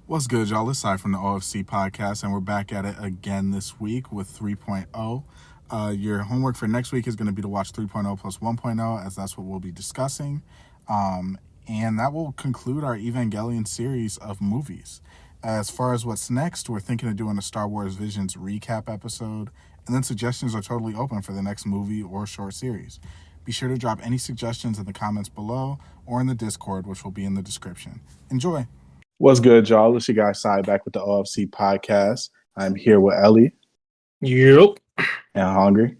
What's good, y'all? It's Sai from the OFC podcast, and we're back at it again this week with 3.0. Your homework for next week is going to be to watch 3.0 plus 1.0, as that's what we'll be discussing. And that will conclude our Evangelion series of movies. As far as what's next, we're thinking of doing a Star Wars Visions recap episode, and then suggestions are totally open for the next movie or short series. Be sure to drop any suggestions in the comments below or in the Discord, which will be in the description. Enjoy! What's good, y'all? It's your guy, Sai, back with the OFC podcast. I'm here with Ellie Yep. and Hungry.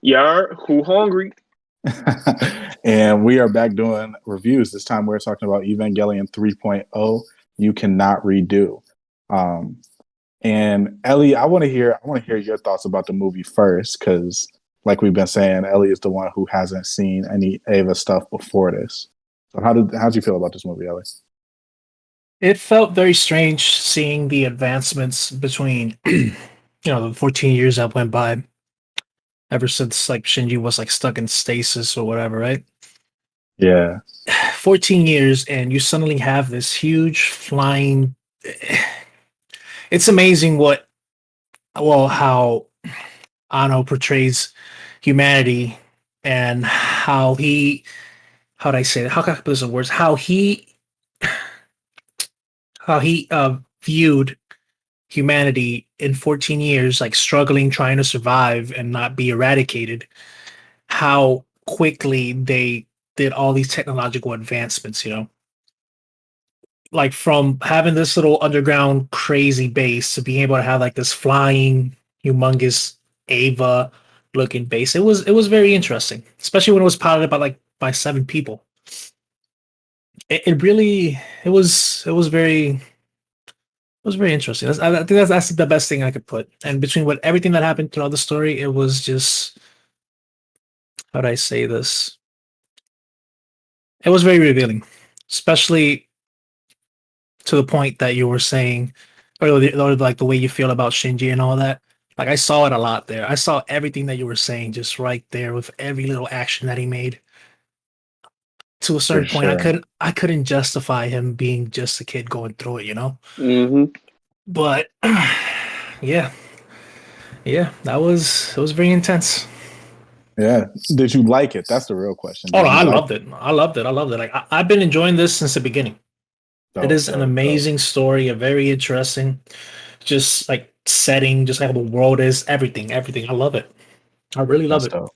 Yeah, who hungry? And we are back doing reviews. This time we're talking about Evangelion 3.0, You Cannot Redo. And Ellie, I want to hear your thoughts about the movie first, because like we've been saying, Ellie is the one who hasn't seen any Ava stuff before this. So how'd you feel about this movie, Ellie? It felt very strange seeing the advancements between, the 14 years that went by ever since like Shinji was like stuck in stasis or whatever, right? Yeah. 14 years and you suddenly have this huge flying. It's amazing how Ano portrays humanity and how do I say that? How can I put this in words? How he viewed humanity in 14 years, like struggling, trying to survive and not be eradicated, how quickly they did all these technological advancements, like from having this little underground crazy base to being able to have like this flying, humongous Ava looking base. It was very interesting, especially when it was piloted by 7 people. It was very interesting. I think that's the best thing I could put. And between everything that happened throughout the story, it was just, how do I say this? It was very revealing, especially to the point that you were saying, or like the way you feel about Shinji and all that. Like I saw it a lot there. I saw everything that you were saying just right there with every little action that he made. To a certain point, sure. I couldn't justify him being just a kid going through it, Mm-hmm. But yeah, it was very intense. Yeah. Did you like it? That's the real question. Oh, Did no, you I like loved it. I loved it. I loved it. Like I've been enjoying this since the beginning. It Dope, is an amazing story, a very interesting, just like setting, just like how the world is, everything. I love it. I really love That's it. dope.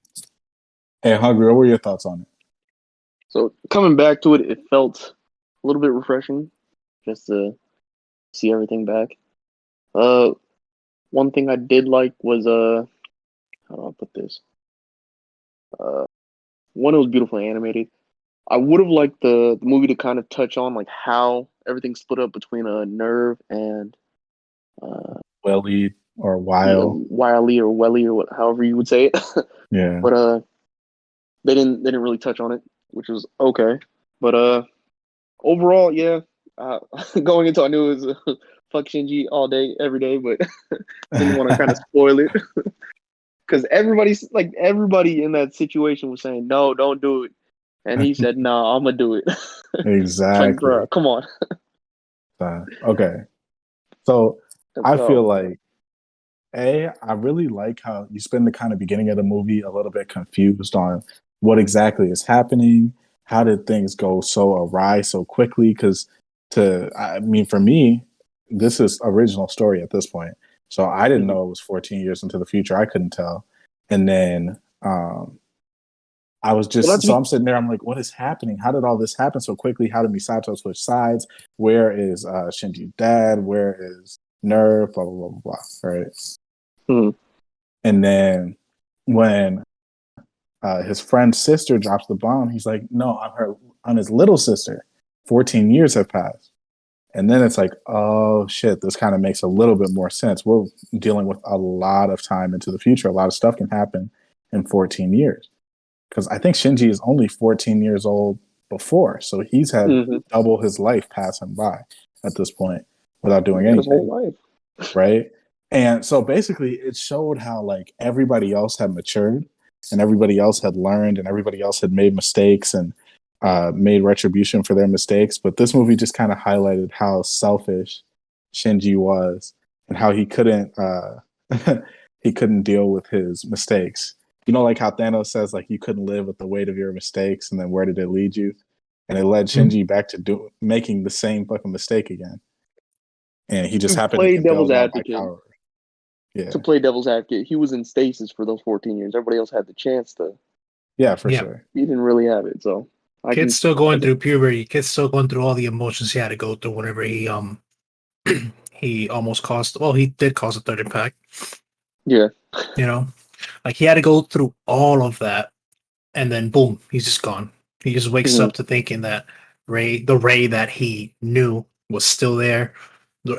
Hey, Hungry, what were your thoughts on it? So coming back to it, it felt a little bit refreshing just to see everything back. One thing I did like was how do I put this? One, it was beautifully animated. I would have liked the movie to kind of touch on like how everything split up between a Nerve and Welly or yeah, Weil? Wiley or Welly or however you would say it. Yeah. But they didn't really touch on it, which was okay. But overall, yeah. Going into, I knew it was fuck Shinji all day, every day, but didn't want to kind of spoil it because everybody in that situation was saying no, don't do it, and he said no, I'm gonna do it. It's like, Exactly. bro, come on. Okay. So I feel So, like I really like how you spend the kind of beginning of the movie a little bit confused on what exactly is happening. How did things go so awry so quickly? Because I mean, for me, this is original story at this point. So I didn't mhm. know it was 14 years into the future. I couldn't tell. And then I was Well, just, so I'm sitting there, I'm like, what is happening? How did all this happen so quickly? How did Misato switch sides? Where is Shinji's dad? Where is Nerve? Blah, blah, blah, blah, blah, right? mhm. And then when his friend's sister drops the bomb, he's like, no, I'm his little sister. 14 years have passed. And then it's like, oh shit, this kind of makes a little bit more sense. We're dealing with a lot of time into the future. A lot of stuff can happen in 14 years. Because I think Shinji is only 14 years old before. So he's had Mhm. double his life pass him by at this point without doing Yeah, his whole anything. life. Right. And so basically it showed how like everybody else had matured and everybody else had learned and everybody else had made mistakes and made retribution for their mistakes. But this movie just kind of highlighted how selfish Shinji was and how he couldn't he couldn't deal with his mistakes. You know, like how Thanos says, like, you couldn't live with the weight of your mistakes, and then where did it lead you? And it led Shinji back to making the same fucking mistake again. And he just To happened to play get devil's bailed out by advocate. Kaoru. Yeah, To play devil's advocate, he was in stasis for those 14 years. Everybody else had the chance to. yeah, for Yeah. sure. He didn't really have it, so. Kid's still going through puberty. Kid's still going through all the emotions he had to go through whenever he he almost caused. Well, he did cause a third impact. Yeah. You know, like he had to go through all of that, and then boom, he's just gone. He just wakes up to thinking that the Ray that he knew was still there.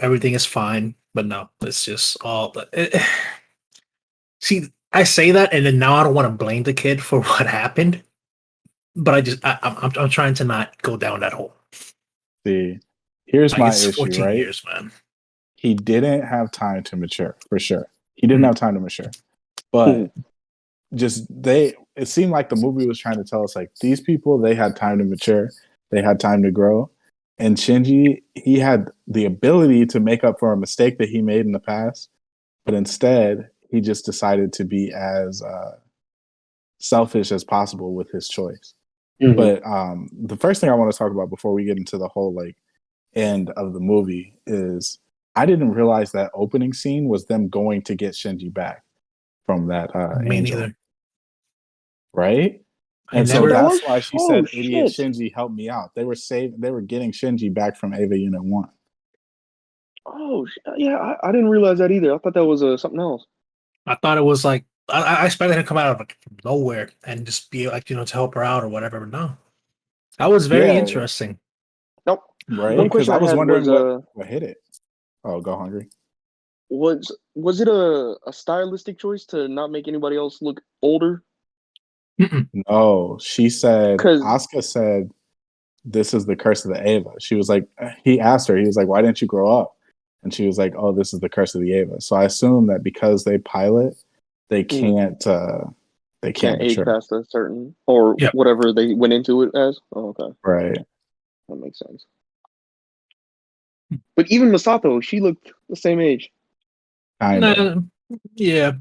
Everything is fine, but no, it's just all. See, I say that, and then now I don't want to blame the kid for what happened, but I'm trying to not go down that hole. See, here's my it's issue, 14 right? years, man. He didn't have time to mature, for sure. He didn't have time to mature. But it seemed like the movie was trying to tell us, like, these people, they had time to mature. They had time to grow. And Shinji, he had the ability to make up for a mistake that he made in the past. But instead, he just decided to be as selfish as possible with his choice. But the first thing I want to talk about before we get into the whole, like, end of the movie is I didn't realize that opening scene was them going to get Shinji back from that angel. Neither. Right? And so that's why she said, "Idiot Shinji, help me out." They were getting Shinji back from Eva Unit 1. Oh, yeah, I didn't realize that either. I thought that was something else. I thought it was like I expected him to come out of like nowhere and just be like, to help her out or whatever. But no, that was very interesting. Nope. Right? One Because question I was wondering was, what hit it. Oh, go Hungry. Was it a stylistic choice to not make anybody else look older? No, she said. Asuka said, "This is the curse of the Eva." She was like, he asked her, he was like, "Why didn't you grow up?" And she was like, "Oh, this is the curse of the Eva." So I assume that because they pilot, they can't age mature past a certain or whatever they went into it as. Oh, okay, right. That makes sense. But even Misato, she looked the same age. Yeah,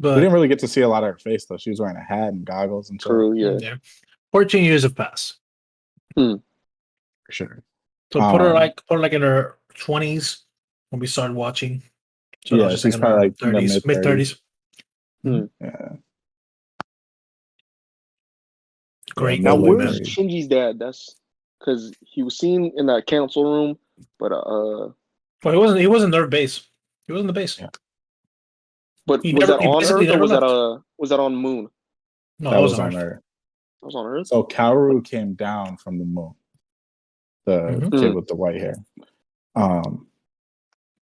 but we didn't really get to see a lot of her face though. She was wearing a hat and goggles and true. Yeah. 14 years have passed. For sure. So put her like in her 20s when we started watching. So yeah, she's probably like 30s, mid 30s. Yeah. Great. Now, where's Shinji's dad? That's because he was seen in that council room, but well, he wasn't their base. He wasn't the base. Yeah. But was that on Earth or was that on Moon? No, that was on Earth. That was on Earth. So Kaoru came down from the moon. The kid with the white hair.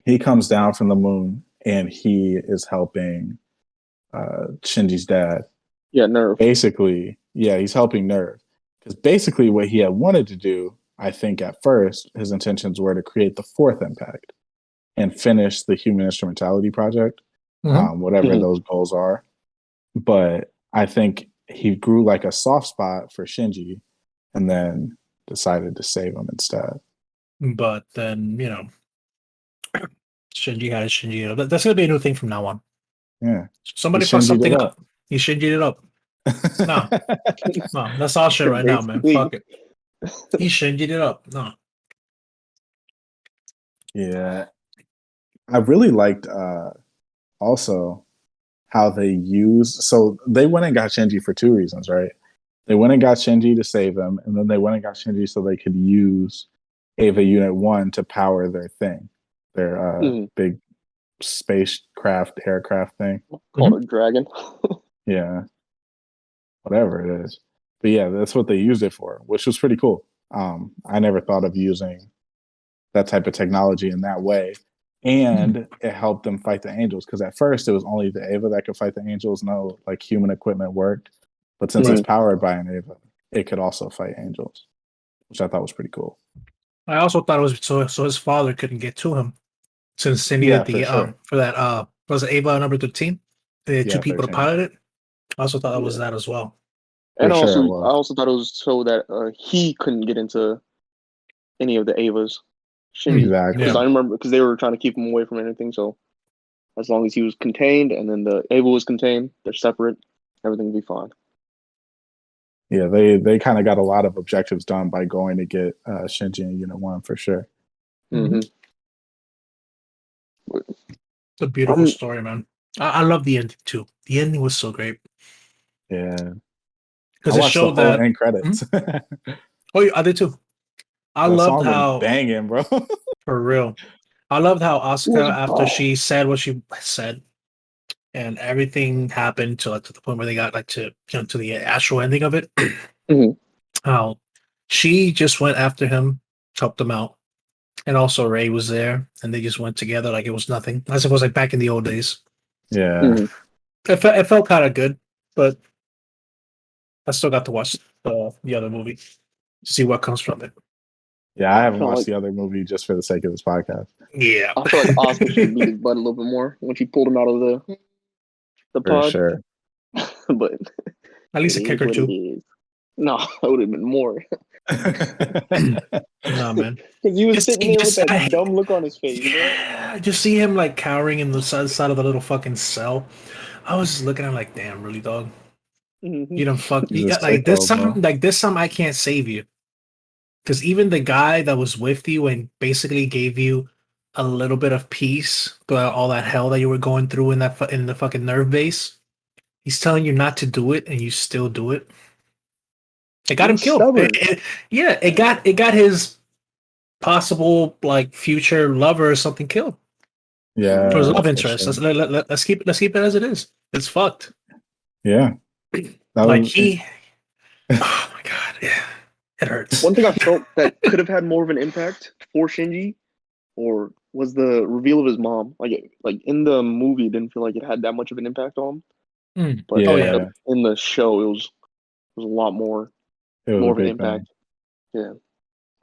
He comes down from the moon and he is helping Shinji's dad. Yeah, Nerve. Basically, he's helping Nerve. Because basically what he had wanted to do, I think at first, his intentions were to create the fourth impact and finish the human instrumentality project, whatever those goals are. But I think he grew like a soft spot for Shinji and then decided to save him instead. But then, Shinji had a Shinji. That's going to be a new thing from now on. Yeah. Somebody fucked something up. He Shinji'd it up. No, that's all shit right now, man. Fuck it. He Shinji'd it up. No. Yeah. I really liked also how they used. So they went and got Shinji for two reasons, right? They went and got Shinji to save him, and then they went and got Shinji so they could use Eva Unit 1 to power their thing, their big spacecraft, aircraft thing. Called a dragon. Yeah. Whatever it is. But yeah, that's what they used it for, which was pretty cool. I never thought of using that type of technology in that way. And it helped them fight the angels, because at first it was only the Eva that could fight the angels. No, like, human equipment worked. But since it's powered by an Eva, it could also fight angels, which I thought was pretty cool. I also thought it was so his father couldn't get to him, since he needed for that was it Eva number 13? They had two people 13. To pilot it. I also thought that was that as well. And I also thought it was so that he couldn't get into any of the Evas. Shinji. Exactly. Because I remember because they were trying to keep him away from anything. So as long as he was contained and then the Ava was contained, they're separate. Everything will be fine. Yeah, they kind of got a lot of objectives done by going to get Shinji in Unit 1 for sure. Mm-hmm. It's a beautiful story, man. I love the ending too. The ending was so great. Yeah. Because it showed that end credits. Oh, yeah, I did too. I That loved song was how banging, bro. for real. I loved how It was Asuka, after she said what she said, and everything happened to the point where they got to to the actual ending of it. Mhm. How she just went after him, helped him out, and also Ray was there, and they just went together like it was nothing. I suppose like back in the old days. Yeah. Mhm. It felt kind of good, but I still got to watch the other movie to see what comes from it. Yeah, I haven't felt watched like- the other movie just for the sake of this podcast. Yeah, I feel like Oscar should have beat his butt a little bit more when she pulled him out of the For pod. sure. But at least a it kick is or what two. it is. No, it would have been more. Nah, man. Because he was sitting there with Just- that dumb look on his face, bro. yeah, just see him like cowering in the side of the little fucking cell. I was just looking at him like, damn, really, dog. Mhm. You done fuck. He's a Like this sicko, bro. time, I can't save you. Because even the guy that was with you and basically gave you a little bit of peace throughout all that hell that you were going through in in the fucking nerve base, he's telling you not to do it, and you still do it. It got him He's killed. stubborn. It got his possible like future lover or something killed. Yeah. For his love for interest. sure. Let's keep it as it is. It's fucked. Yeah. That Like was, he. Oh my god, yeah, it hurts. One thing I felt that could have had more of an impact for Shinji, or was the reveal of his mom. Like in the movie, it didn't feel like it had that much of an impact on him. But Yeah. in the show, it was a lot more it was more a of an big impact. thing. Yeah,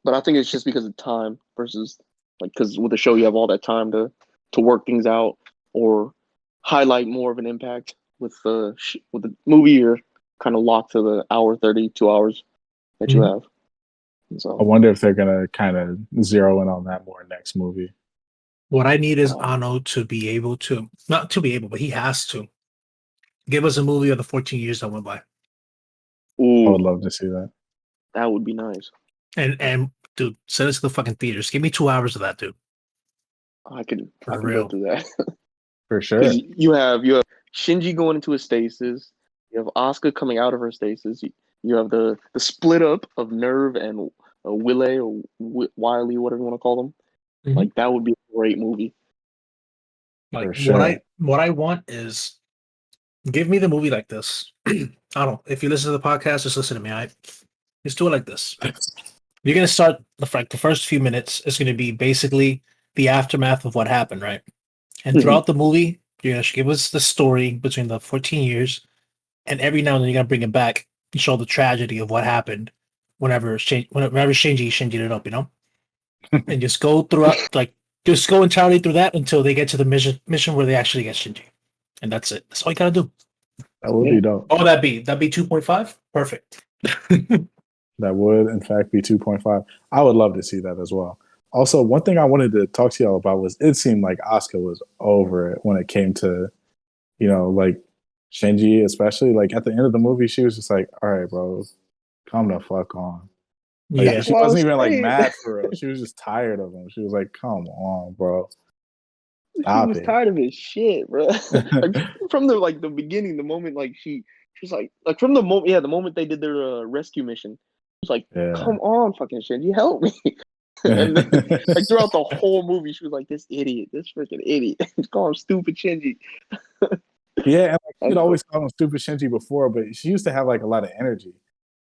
but I think it's just because of time versus because with the show you have all that time to work things out or highlight more of an impact. With the movie, you're kind of locked to the hour 30, 2 hours that you have. And I so wonder if they're gonna kind of zero in on that more next movie. What I need is Ano to be able to, not to be able, but he has to give us a movie of the 14 years that went by. I ooh, would love to see that. that would be nice. And dude, send us to the fucking theaters. Give me 2 hours of that, dude. I could For go real. through that. For sure. Because you have Shinji going into a stasis, you have Asuka coming out of her stasis, you have the split up of Nerve and Willie or Wiley, whatever you want to call them. Mhm. Like that would be a great movie. Like For sure. what I want is give me the movie like this. I don't know. If you listen to the podcast, just listen to me. Just do it like this. You're gonna start the first few minutes is gonna be basically the aftermath of what happened, right? And throughout the movie, you're gonna give us the story between the 14 years, and every now and then you're gonna bring it back and show the tragedy of what happened whenever Shinji it up, and just go throughout, like just go entirely through that until they get to the mission where they actually get Shinji, and that's it. That's all you gotta do. That would be dope. Oh, that'd be 2.5. Perfect. That would, in fact, be 2.5. I would love to see that as well. Also, one thing I wanted to talk to y'all about was it seemed like Asuka was over it when it came to, like Shinji, especially. Like at the end of the movie, she was just like, "All right, bro, calm the fuck on." Like, Yeah, she wasn't even like mad for real. She was just tired of him. She was like, "Come on, bro, stop She was it." tired of his shit, bro. Like from the beginning, the moment she was like from the moment they did their rescue mission, it was like, Yeah. come on, fucking Shinji, help me. And then, like throughout the whole movie, she was like, this freaking idiot. Just call him stupid Shinji. Yeah, and like, she'd always call him stupid Shinji before, but she used to have like a lot of energy.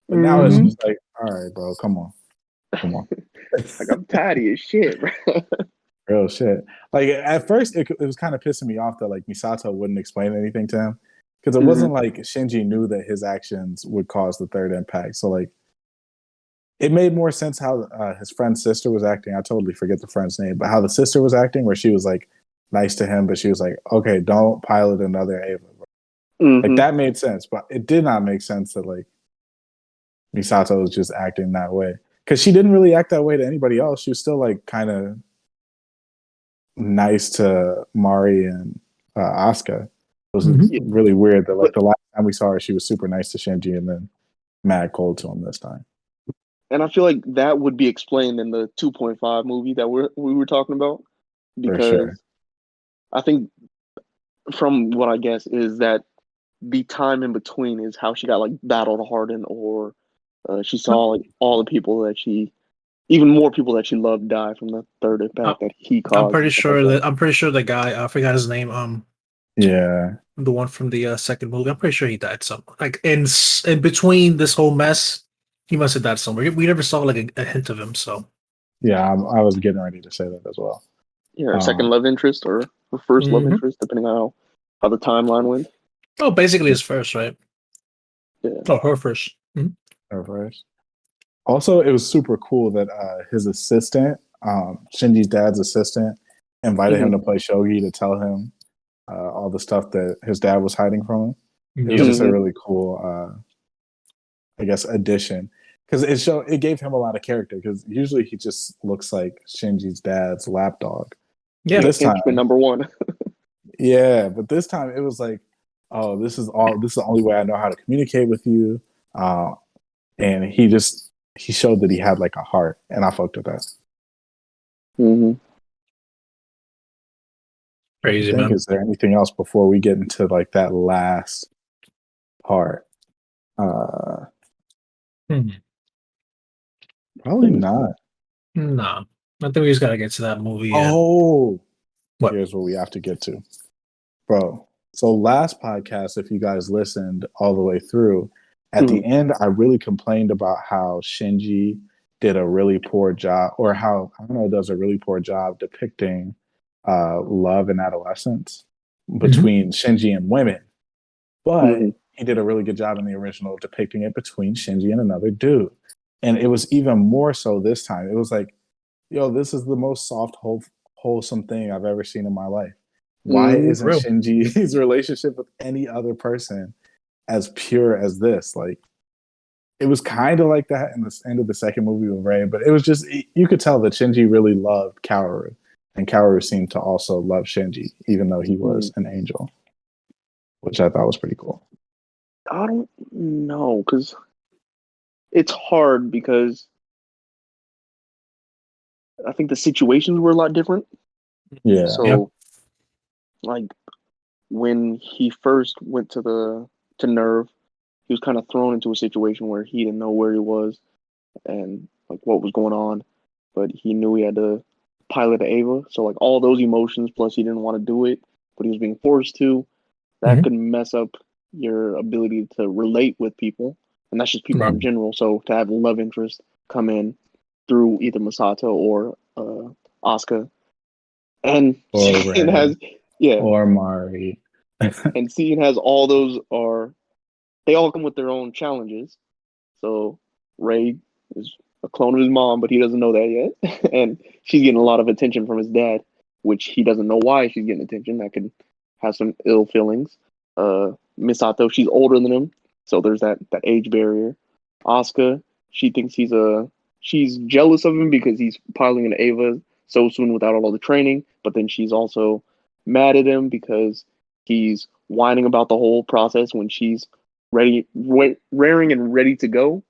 But now it's just like, all right, bro, come on. Like I'm tired of your shit, bro. Real shit. Like at first, it was kind of pissing me off that like Misato wouldn't explain anything to him because it wasn't like Shinji knew that his actions would cause the third impact. So like, it made more sense how his friend's sister was acting. I totally forget the friend's name, but how the sister was acting, where she was like nice to him, but she was like, "Okay, don't pilot another Ava." Like that made sense, but it did not make sense that like Misato was just acting that way. because she didn't really act that way to anybody else. She was still like kind of nice to Mari and Asuka. It was really weird that like the last time we saw her, she was super nice to Shinji and then mad cold to him this time. And I feel like that would be explained in the 2.5 movie that we were talking about, because sure. I think from what I guess is that the time in between is how she got like battled hardened, or she saw like all the people that even more people that she loved die from the third impact that he caused. I'm pretty sure the guy, I forgot his name. Yeah, the one from the second movie. I'm pretty sure he died somewhere. Like in between this whole mess, he must have died somewhere. We never saw like a hint of him. So yeah, I was getting ready to say that as well. Yeah, her second love interest or her first love interest, depending on how the timeline went. Oh, basically his first, right? Yeah. Oh, her 1st. Her first. Also, it was super cool that his assistant, Shinji's dad's assistant, invited him to play shogi to tell him all the stuff that his dad was hiding from him. It was just a really cool, I guess, addition, because it gave him a lot of character. Because usually he just looks like Shinji's dad's lapdog. Yeah, this time number one. Yeah, but this time it was like, oh, this is the only way I know how to communicate with you, and he showed that he had like a heart, and I fucked with that. Crazy, man. Is there anything else before we get into like that last part? Probably not. No, I think we just gotta get to that movie. Oh, what? Here's what we have to get to, bro. So last podcast, if you guys listened all the way through, at the end, I really complained about how Shinji did a really poor job, or how does a really poor job depicting love and adolescence between Shinji and women. But he did a really good job in the original depicting it between Shinji and another dude. And it was even more so this time. It was like, yo, this is the most soft, wholesome thing I've ever seen in my life. Why isn't Shinji's relationship with any other person as pure as this? Like, it was kind of like that in the end of the second movie with Rei, but it was just, you could tell that Shinji really loved Kaoru, and Kaoru seemed to also love Shinji, even though he was an angel, which I thought was pretty cool. I don't know, because it's hard, because I think the situations were a lot different. Yeah. So, like, when he first went to Nerve, he was kind of thrown into a situation where he didn't know where he was and like what was going on, but he knew he had to pilot Ava. So like all those emotions, plus he didn't want to do it, but he was being forced to. That could mess up your ability to relate with people, and that's just people in general. So to have a love interest come in through either Masato or Asuka, and Seeing has or Mari, and Seeing has all those they all come with their own challenges. So Rei is a clone of his mom, but he doesn't know that yet. And she's getting a lot of attention from his dad, which he doesn't know why she's getting attention. That could have some ill feelings. Misato, she's older than him, so there's that age barrier. Asuka, she thinks she's jealous of him because he's piloting an Ava so soon without all the training, but then she's also mad at him because he's whining about the whole process when she's raring and ready to go.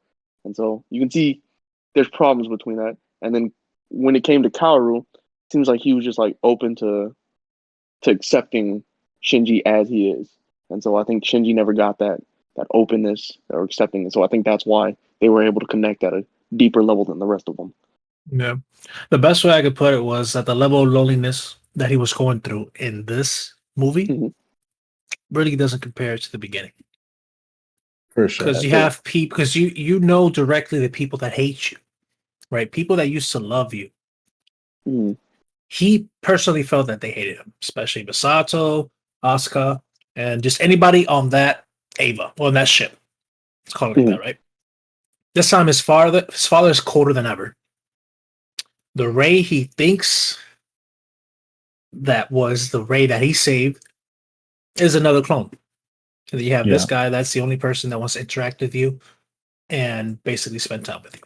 And so you can see there's problems between that. And then when it came to Kaoru, it seems like he was just like open to accepting Shinji as he is. And so I think Shinji never got that openness or accepting it. So I think that's why they were able to connect at a deeper level than the rest of them. Yeah. The best way I could put it was that the level of loneliness that he was going through in this movie really doesn't compare to the beginning. For sure. Because you have people, because you know directly the people that hate you, right? People that used to love you. He personally felt that they hated him, especially Misato, Asuka, and just anybody on that Ava, on that ship. Let's call it like that, right? This time his father is colder than ever. The Rei he thinks that was the Rei that he saved is another clone. And you have this guy that's the only person that wants to interact with you and basically spend time with you.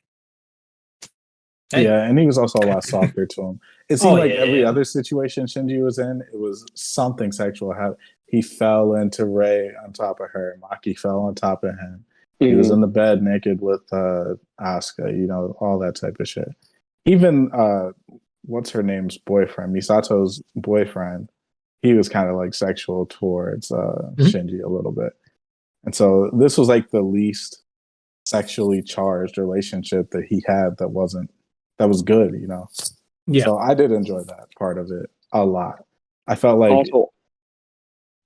Hey. Yeah, and he was also a lot softer to him. It seemed Oh like every yeah. other situation Shinji was in, it was something sexual. How he fell into Ray on top of her, Maki fell on top of him. He was Mhm. in the bed naked with Asuka, all that type of shit. Even what's her name's boyfriend, Misato's boyfriend, he was kind of like sexual towards Mhm. Shinji a little bit. And so this was like the least sexually charged relationship that he had that was good. Yeah. So I did enjoy that part of it a lot. I felt like Also, go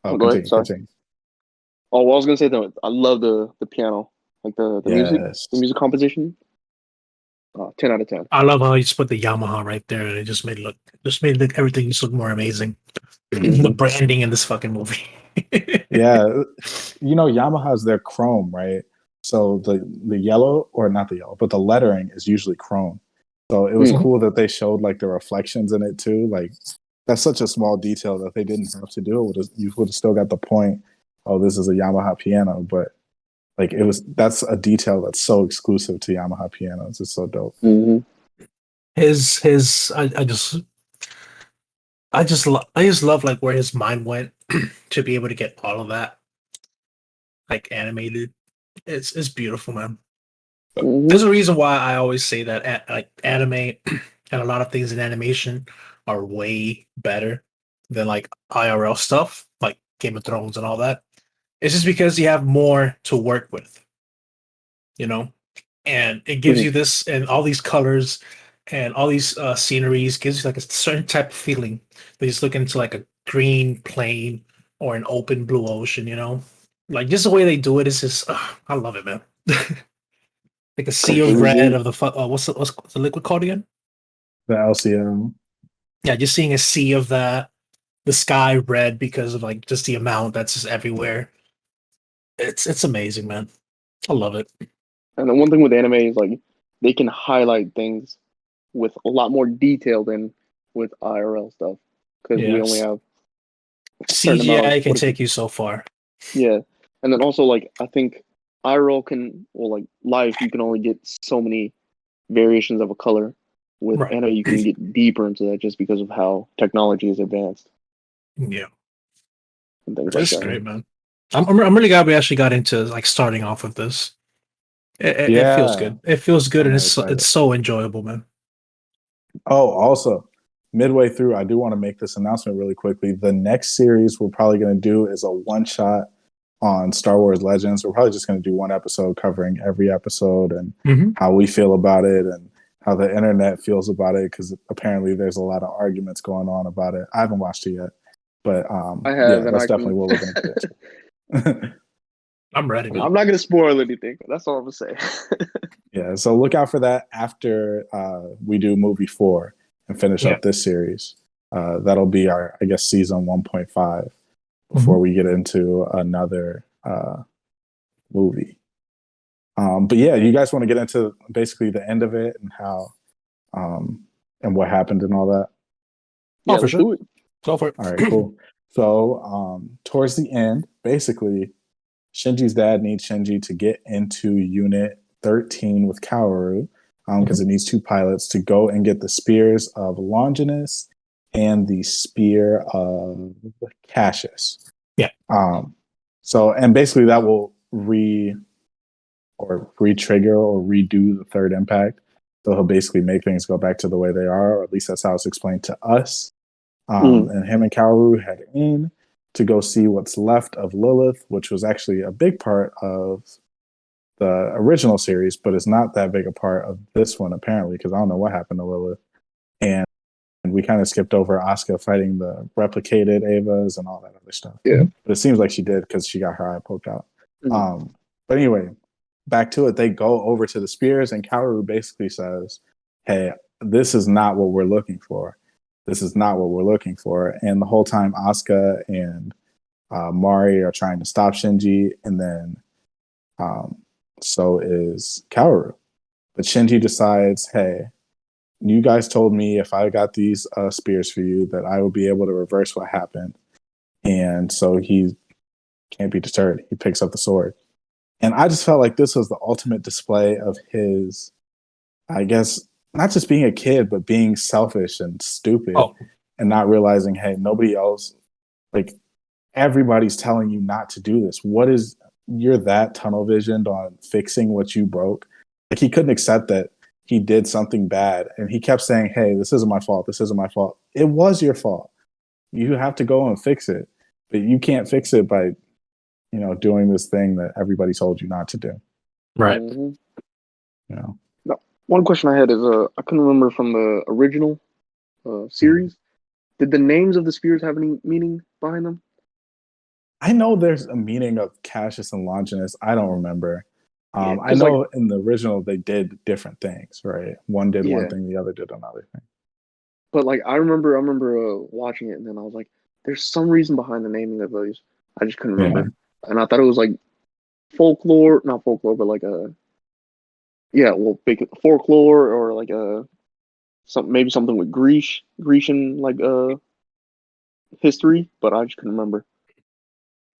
ahead. continue, Sorry. continue. Oh, well, I was gonna say though, I love the piano, like Yes. the music composition. 10 out of 10. I love how you just put the Yamaha right there, and it just made everything just look more amazing. The Hmm. branding in this fucking movie. Yeah. Yamaha's their chrome, right? So the yellow, or not the yellow, but the lettering is usually chrome. So it was Mm. Mhm. cool that they showed like the reflections in it too. Like that's such a small detail that they didn't have to do. You would have still got the point. Oh, this is a Yamaha piano, but like that's a detail that's so exclusive to Yamaha pianos. It's so dope. Hmm. His I just love like where his mind went to be able to get all of that like animated. It's beautiful, man. Hmm. There's a reason why I always say that like anime and a lot of things in animation are way better than like IRL stuff, like Game of Thrones and all that. It's just because you have more to work with, you know, and it gives Hmm. you this and all these colors and all these sceneries gives you like a certain type of feeling. They just look into like a green plain or an open blue ocean, like just the way they do it is just I love it, man. Like a sea of red of the what's the liquid called again? The LCM. Yeah, just seeing a sea of that, the sky red because of like just the amount that's just everywhere. It's amazing, man. I love it. And the one thing with anime is like they can highlight things with a lot more detail than with IRL stuff because we only Yes. have a certain amount of CGI can what is it? take you so far. Yeah, and then also like I think IRL like live you can only get so many variations of a color. With Right. anime, you can get deeper into that just because of how technology is advanced Yeah. and things like This is that. great, man. I'm really glad we actually got into like starting off with this. It feels Yeah. good. It feels good, I'm and really it's excited. so enjoyable, man. Oh, also, midway through, I do want to make this announcement really quickly. The next series we're probably going to do is a one shot on Star Wars Legends. We're probably just going to do one episode covering every episode and Mm-hmm. how we feel about it and how the internet feels about it, because apparently there's a lot of arguments going on about it. I haven't watched it yet, but I have, yeah, and that's I definitely can. what we're going to get into. I'm ready, man. I'm not gonna spoil anything. That's all I'm gonna say. Yeah, so look out for that after we do movie 4 and finish Yeah. up this series. That'll be our, I guess, season 1.5 Mm-hmm. before we get into another movie. But yeah, you guys want to get into basically the end of it and how and what happened and all that? Oh, Yeah, for let's sure. do it. Go for it. All right, cool. So towards the end, basically, Shinji's dad needs Shinji to get into Unit 13 with Kaoru because Mhm. it needs 2 pilots to go and get the spears of Longinus and the spear of Cassius. Yeah. And basically that will re-trigger or redo the third impact. So he'll basically make things go back to the way they are, or at least that's how it's explained to us. And him and Kaoru head in to go see what's left of Lilith, which was actually a big part of the original series, but it's not that big a part of this one, apparently, because I don't know what happened to Lilith. And we kind of skipped over Asuka fighting the replicated Avas and all that other stuff. Yeah. But it seems like she did because she got her eye poked out. Mhm. But anyway, back to it. They go over to the spears, and Kaoru basically says, "Hey, this is not what we're looking for. This is not what we're looking for." And the whole time, Asuka and Mari are trying to stop Shinji, and then so is Kaoru. But Shinji decides, "Hey, you guys told me if I got these spears for you that I would be able to reverse what happened." And so he can't be deterred. He picks up the sword. And I just felt like this was the ultimate display of his, I guess, not just being a kid, but being selfish and stupid Oh, and not realizing, hey, nobody else, like everybody's telling you not to do this. You're that tunnel visioned on fixing what you broke. Like he couldn't accept that he did something bad and he kept saying, hey, this isn't my fault. This isn't my fault. It was your fault. You have to go and fix it, but you can't fix it by, doing this thing that everybody told you not to do. right. Mhm. You know, No, one question I had is I couldn't remember from the original series. Did the names of the spears have any meaning behind them? I know there's a meaning of Cassius and Longinus. I don't remember. Yeah, I because know in the original they did different things, right? One did one yeah, thing, the other did another thing. but like I remember watching it, and then I was like, "There's some reason behind the naming of those." I just couldn't Yeah, remember, and I thought it was like folklore, not folklore, but like yeah, well, big folklore or like maybe something with Grecian like history, but I just couldn't remember.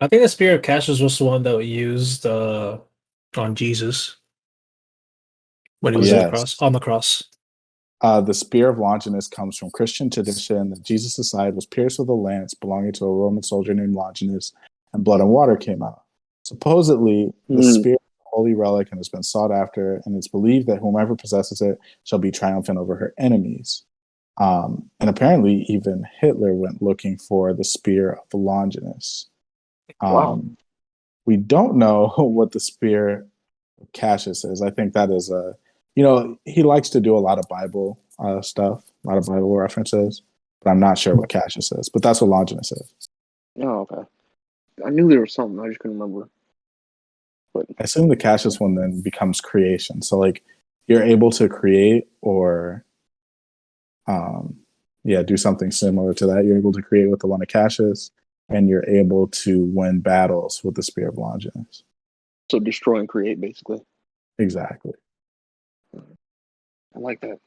I think the Spear of Cassius was the one that we used on Jesus when he was at the cross, yes. on the cross. The spear of Longinus comes from Christian tradition that Jesus' side was pierced with a lance belonging to a Roman soldier named Longinus, and blood and water came out. Supposedly, the Hmm. spear is a holy relic and has been sought after, and it's believed that whomever possesses it shall be triumphant over her enemies. And apparently, even Hitler went looking for the spear of Longinus. Wow. Um, we don't know what the spear of Cassius is. I think that is he likes to do a lot of Bible stuff, a lot of Bible references, but I'm not sure what Cassius is. But that's what Longinus is. Oh, okay. I knew there was something. I just couldn't remember. But I assume the Cassius one then becomes creation. So like you're able to create or do something similar to that. You're able to create with the one of Cassius, and you're able to win battles with the spear of Longinus. so destroy and create, basically. Exactly. I like that I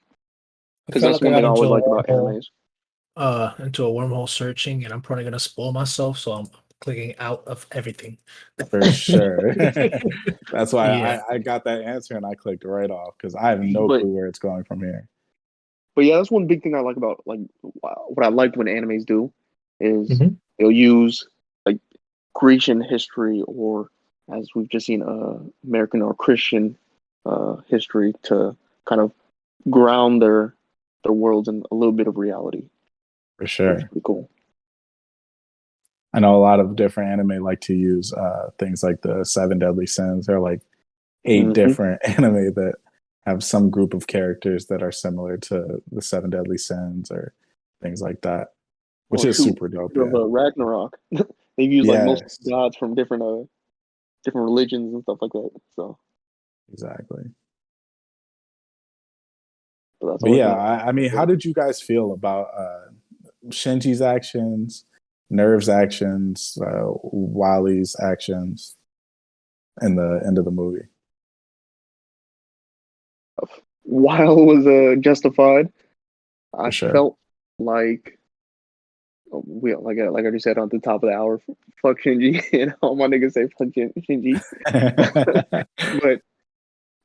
because felt that's like I one got thing I always liked about animes. into a wormhole searching, and I'm probably gonna spoil myself, so I'm clicking out of everything. For sure. That's why Yeah. I got that answer and I clicked right off because I have no But clue where it's going from here. yeah, that's one big thing I like about like what I like when animes do is Mhm. they'll use like Grecian history or as we've just seen American or Christian history to kind of ground their worlds in a little bit of reality, For which is sure. pretty cool. I know a lot of different anime like to use things like the Seven Deadly Sins. There are like 8 Hmm. different anime that have some group of characters that are similar to the Seven Deadly Sins or things like that, which Well, is shoot, super dope. of Yeah. Ragnarok, they've used like most Yes, gods from different religions and stuff like that. So, exactly. but that's But always yeah, been I mean, how did you guys feel about Shinji's actions, Nerve's actions, Wally's actions in the end of the movie? while it was justified. For I sure. felt like we like I just said on the top of the hour, fuck Shinji, and all my niggas say fuck Shinji. But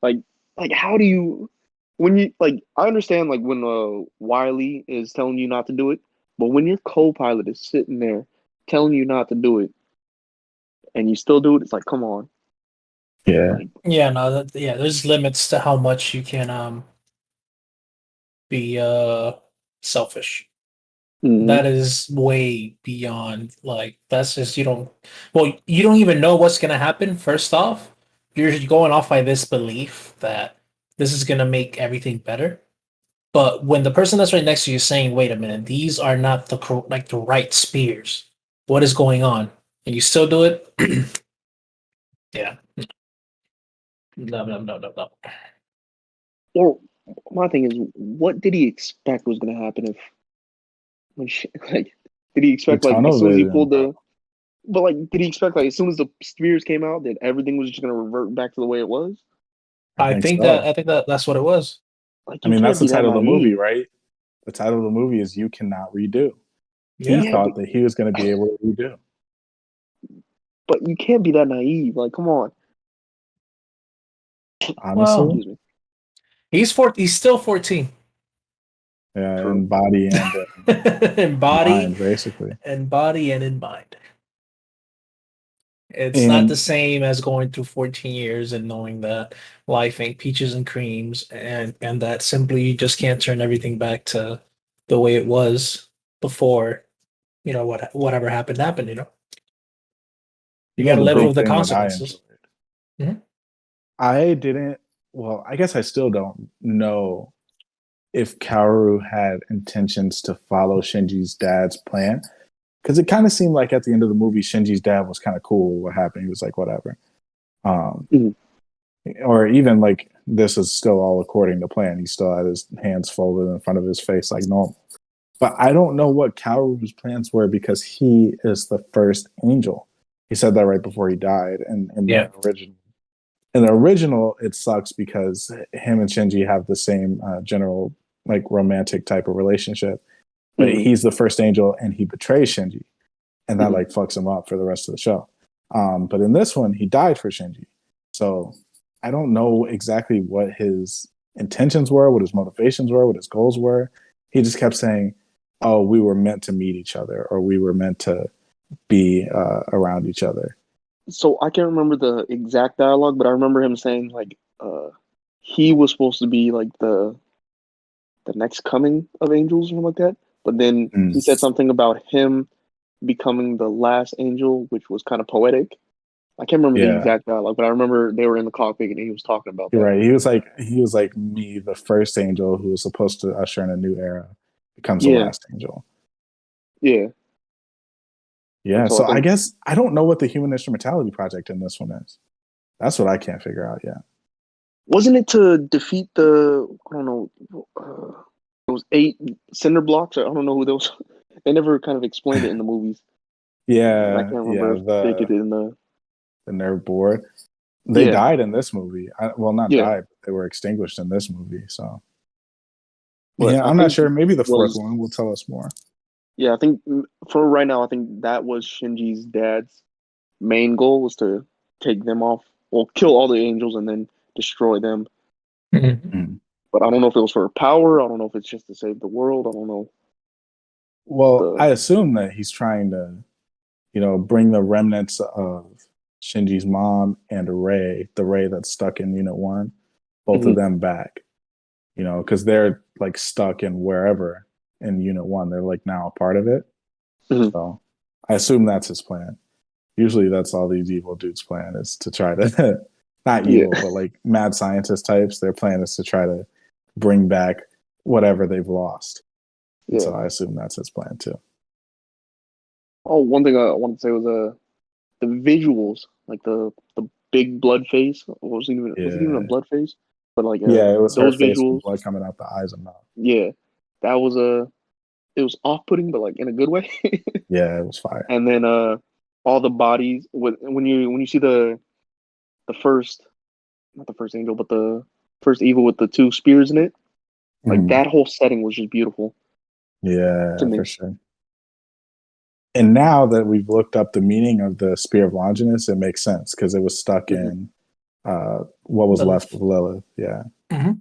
like how do you when you like I understand like when Wiley is telling you not to do it, but when your co-pilot is sitting there telling you not to do it and you still do it, it's like come on, Yeah, like Yeah, no, there's limits to how much you can be selfish. mhm. That is way beyond like that's just you don't even know what's gonna happen, first off. You're going off by this belief that this is gonna make everything better. But when the person that's right next to you is saying, wait a minute, these are not the right spears. What is going on? And you still do it? Yeah. No, no, no, no, no. Or my thing is, what did he expect was gonna happen if when like did he the expect like as tunnel soon as he vision. pulled the but like did he expect like as soon as the spears came out that everything was just gonna revert back to the way it was? I think so. I think that that's what it was. Like I you mean, that's can't the be that title of the movie, naive. right? The title of the movie is "You Cannot Redo." He Yeah. Yeah, thought that he was going to be able to redo. but you can't be that naive. Like, come on. Well, Honestly, Excuse me. He's still 14. Yeah, True. in body and in body mind, basically. and body and in mind. It's not And the same as going through 14 years and knowing that life ain't peaches and creams and that simply you just can't turn everything back to the way it was before, whatever happened, You got to the live big with the thing that I consequences. enjoyed. Mhm. I didn't. Well, I guess I still don't know if Kaoru had intentions to follow Shinji's dad's plan, because it kind of seemed like at the end of the movie, Shinji's dad was kind of cool with what happened. He was like, whatever. Mhm. Or even like this is still all according to plan. He still had his hands folded in front of his face like normal. But I don't know what Kaoru's plans were because he is the first angel. He said that right before he died in Yeah. the original. In the original, it sucks because him and Shinji have the same general like romantic type of relationship. But Mhm. he's the first angel and he betrays Shinji. And that Mhm. like fucks him up for the rest of the show. But in this one, he died for Shinji. So I don't know exactly what his intentions were, what his motivations were, what his goals were. He just kept saying, "Oh, we were meant to meet each other, or we were meant to be around each other." So I can't remember the exact dialogue, but I remember him saying like he was supposed to be like the next coming of angels or something like that. But then he said something about him becoming the last angel, which was kind of poetic. I can't remember the Yeah, exact dialogue, but I remember they were in the cockpit and he was talking about you're that. right. He was like me, the first angel who was supposed to usher in a new era, becomes the Yeah, last angel. yeah. Yeah, And so I so I think guess I don't know what the human instrumentality project in this one is. That's what I can't figure out yet. wasn't it to defeat the I don't know those 8 cinder blocks? Or I don't know who those. They never kind of explained it in the movies, and I Yeah, can't remember yeah, if they did it in the. the nerve board. They Yeah, died in this movie. Well, not yeah, died, but they were extinguished in this movie. So but yeah, I I'm not think sure. Maybe the fourth was one will tell us more. yeah. I think for right now, I think that was Shinji's dad's main goal was to take them off, well, kill all the angels and then destroy them. Mhm. Mm. But I don't know if it was for power. I don't know if it's just to save the world. I don't know Well, the. I assume that he's trying to, bring the remnants of Shinji's mom and Ray, the Ray that's stuck in Unit One, both of Mhm, them back. Because they're like stuck in wherever in Unit One. They're like now a part of it. mhm. So I assume that's his plan. Usually that's all these evil dudes' plan is to try to not Yeah, evil, but like mad scientist types, their plan is to try to bring back whatever they've lost. And yeah. so I assume that's his plan too. Oh, one thing I wanted to say was the visuals, like the big blood face. Was it even a Yeah. blood face? But like Yeah, it was her those face visuals, with blood coming out the eyes and mouth. yeah, that was it was off putting, but like in a good way. Yeah, it was fire. And then all the bodies when you see the first not the first angel, but the first evil with the 2 spears in it, like Mhm. that whole setting was just beautiful to Yeah, me. for sure. And now that we've looked up the meaning of the Spear of Longinus, it makes sense because it was stuck Mhm. in what was left Lilith. of Lilith. Yeah. Mhm.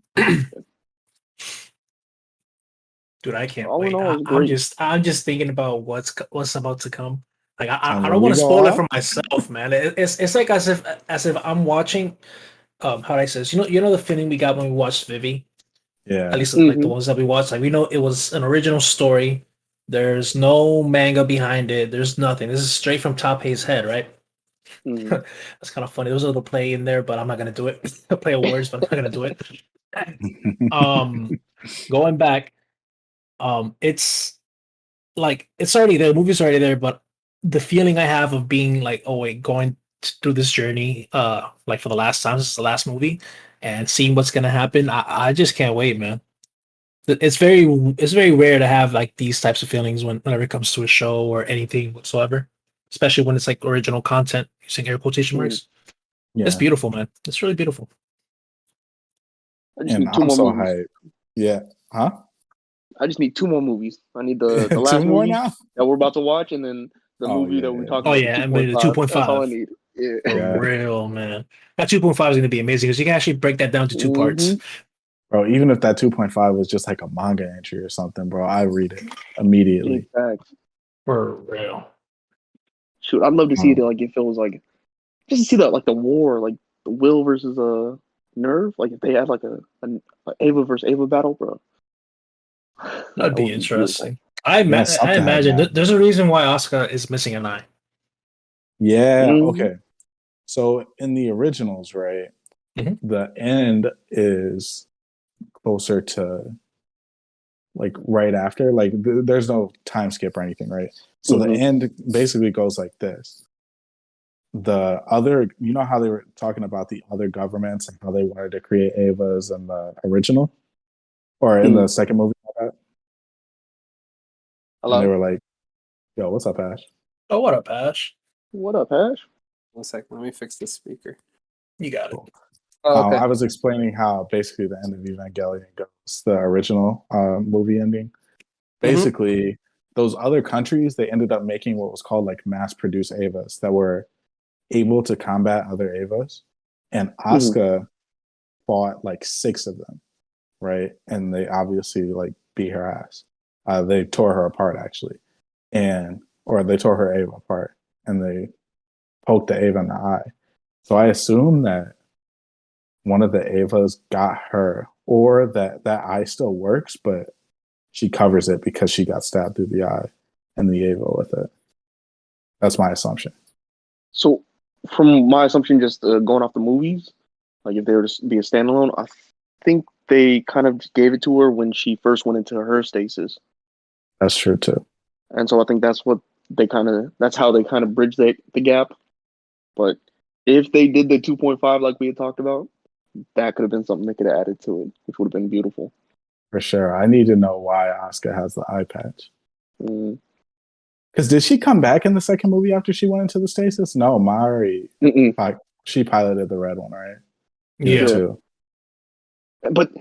Dude, I can't All in wait. all, it was I'm great. just thinking about what's about to come. Like I When don't we want to go spoil it off, for myself, man. It's like as if I'm watching. How do I say this? The feeling we got when we watched Vivi. At yeah. least like the Hmm. ones that we watched. Like we know it was an original story. There's no manga behind it. There's nothing. This is straight from Tape's head, right? Hmm. That's kind of funny. There's a little play in there, but I'm not gonna do it. Play of words, but I'm not gonna do it. Um, Going back, it's like it's already there. The movie's already there, but the feeling I have of being like, oh wait, going through this journey, like for the last time, this is the last movie, and seeing what's gonna happen, I just can't wait, man. It's very rare to have like these types of feelings whenever it comes to a show or anything whatsoever, especially when it's like original content using air quotation Hmm. marks. It's Yeah. beautiful, man. It's really beautiful. I just And need two I'm more so movies. hyped. Yeah. Huh? I just need 2 more movies. I need the Two last more movie now? that we're about to watch, and then the Oh movie yeah, that we're yeah. talking Oh about, the yeah, two I point mean the five. That's all I 2.5 need. Yeah. for Yeah. real, man. That 2.5 is going to be amazing because you can actually break that down to two Hmm. parts. Bro, even if that 2.5 was just like a manga entry or something, bro, I read it immediately. Facts. For real. Shoot, I'd love to see it. Like if it was like just to see that like the war, like the Will versus Nerve. Like if they had like a Ava versus Ava battle, bro. That'd be would interesting. beautiful. I something had imagine to there's a reason why Asuka is missing an eye. Yeah, Mhm. okay. So in the originals, right, Mhm. the end is closer to like right after. Like there's no time skip or anything, right? So the Mhm. end basically goes like this. The other, you know how they were talking about the other governments and how they wanted to create Avas in the original or in the second movie, and they Hello. were like, "Yo, what's up, Ash?" Oh, what up, Ash? What up, Haash? 1 second, let me fix this speaker. You got it. Cool. Oh, okay. I was explaining how basically the end of Evangelion goes, the original movie ending. Basically, those other countries, they ended up making what was called like mass-produced Avas that were able to combat other Avas. And Asuka fought like 6 of them, right? And they obviously like beat her ass. They tore her apart actually, or they tore her Ava apart, and they poked the Ava in the eye. So I assume that one of the Avas got her, or that eye still works, but she covers it because she got stabbed through the eye and the Ava with it. That's my assumption. So, from my assumption, just going off the movies, like if they were to be a standalone, I think they kind of gave it to her when she first went into her stasis, That's true too. and so I think that's what that's how they kind of bridge the gap. But if they did the 2.5 like we had talked about, that could have been something they could have added to it, which would have been beautiful. For sure. I need to know why Asuka has the eye patch. Mm. Because did she come back in the second movie after she went into the stasis? No, Mari. She piloted the red one, right? Yeah. Too. But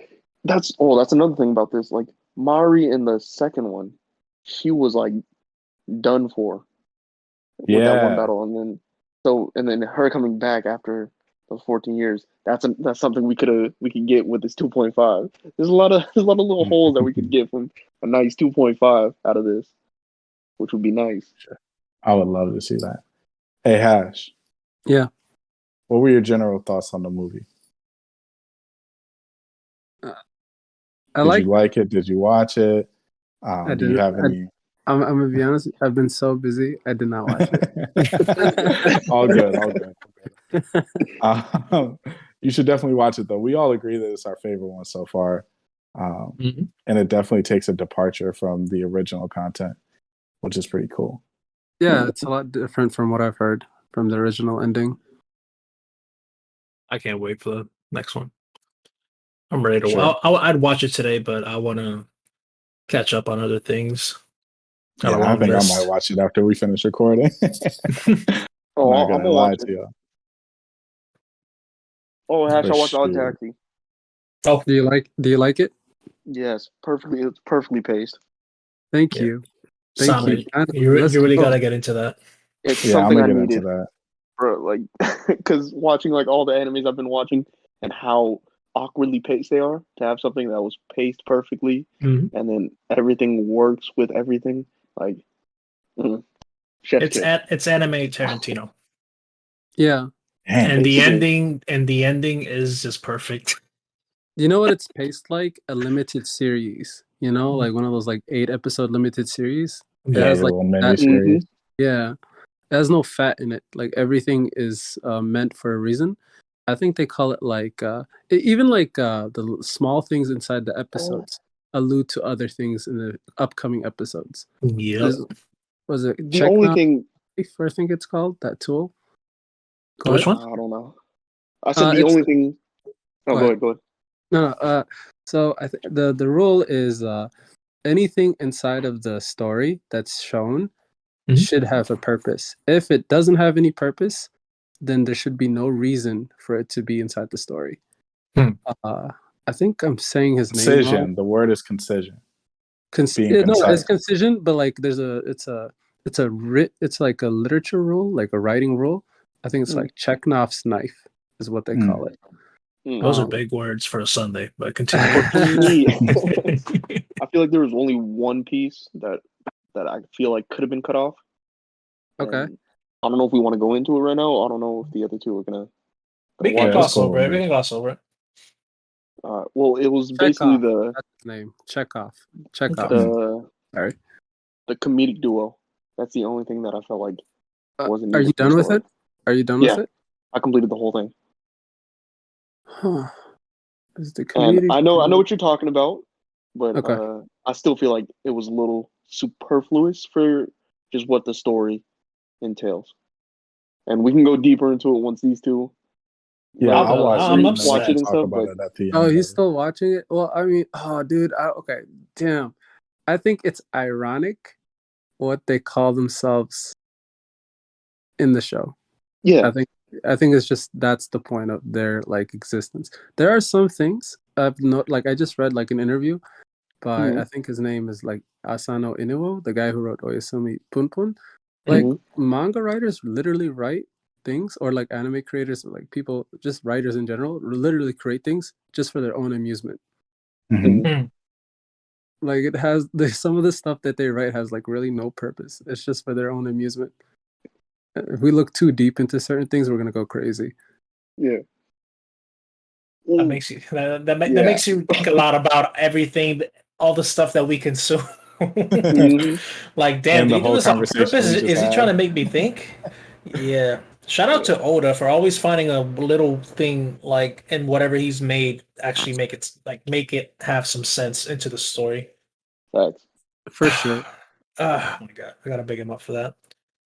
that's another thing about this. Like Mari in the second one, she was like done for with that one battle, and then her coming back after those 14 years. That's something we could get with this 2.5. There's a lot of little holes that we could get from a nice 2.5 out of this, which would be nice. Sure. I would love to see that. Hey, Haash. Yeah. What were your general thoughts on the movie? Did you like it? Did you watch it? Do you have any? I'm gonna be honest. I've been so busy. I did not watch it. All good. You should definitely watch it though. We all agree that it's our favorite one so far, and it definitely takes a departure from the original content, which is pretty cool. Yeah, it's a lot different from what I've heard from the original ending. I can't wait for the next one. I'm ready to. Sure. I'd watch it today, but I want to catch up on other things. Yeah, I think I might watch it after we finish recording. Oh, I'm not gonna lie to you. Oh, Haash, I watched Odd Taxi. Oh, do you like it? Yes, perfectly. It's perfectly paced. Thank you. Thank you. You really gotta get into that. It's Yeah, something I'm I gonna get needed, into that. bro. Like, because watching like all the animes I've been watching and how awkwardly paced they are, to have something that was paced perfectly and then everything works with everything, like, it's anime Tarantino. Yeah. And the ending is just perfect. You know what it's paced like? A limited series. You know, like one of those like 8-episode limited series. It has like little mini series. Yeah. It has no fat in it. Like everything is meant for a reason. I think they call it like even like the small things inside the episodes allude to other things in the upcoming episodes. Yeah. Was it the only thing? I think it's called that tool. Which one? I don't know. I said the only thing. Oh, go ahead. No. So I think the rule is anything inside of the story that's shown should have a purpose. If it doesn't have any purpose, then there should be no reason for it to be inside the story. I think I'm saying his name wrong. The word is concision. It's concision, but like it's like a literature rule, like a writing rule. I think it's like Chekhov's knife is what they call it. Those are Um, big words for a Sunday, but For continue. me, I feel like there was only one piece that I feel like could have been cut off. Okay. And I don't know if we want to go into it right now. I don't know if the other two are gonna We watch can Yeah, it. gloss cool, over it. We man. can gloss over it. Well, it was basically Chekhov. That's his name. Chekhov. Chekhov. Okay. the Sorry. the comedic duo. That's the only thing that I felt like wasn't Are needed you for the done with story. it? Are you done Yeah. with it? I completed the whole thing, Huh. Is the and comedic I know duo- what you're talking about, but Okay. I still feel like it was a little superfluous for just what the story entails. And we can go deeper into it once these two Yeah, I'll I'll go. watch it, I'm and then we watch can it upset. and talk stuff. about But it at the Oh, end he's of it. still watching it? Well, I mean, oh, dude. Okay. Damn. I think it's ironic what they call themselves in the show. yeah, I think it's just that's the point of their like existence. There are some things I've not like I just read like an interview by Mhm. I think his name is like Asano Inoue, the guy who wrote Oyasumi Punpun. Like Mhm. manga writers literally write things, or like anime creators, or like people, just writers in general, literally create things just for their own amusement. Mhm. Hmm. Like it has some of the stuff that they write has like really no purpose. It's just for their own amusement. If we look too deep into certain things, we're gonna go crazy. yeah. That Ooh, makes you that yeah. makes you think a lot about everything, all the stuff that we consume. Mhm. Like, damn, And did the he do whole this on conversation purpose? we just Is he trying had. to make me think? Yeah. Shout out Yeah. to Oda for always finding a little thing like in whatever he's made, actually make it have some sense into the story. Facts. For sure. Oh my god, I gotta big him up for that.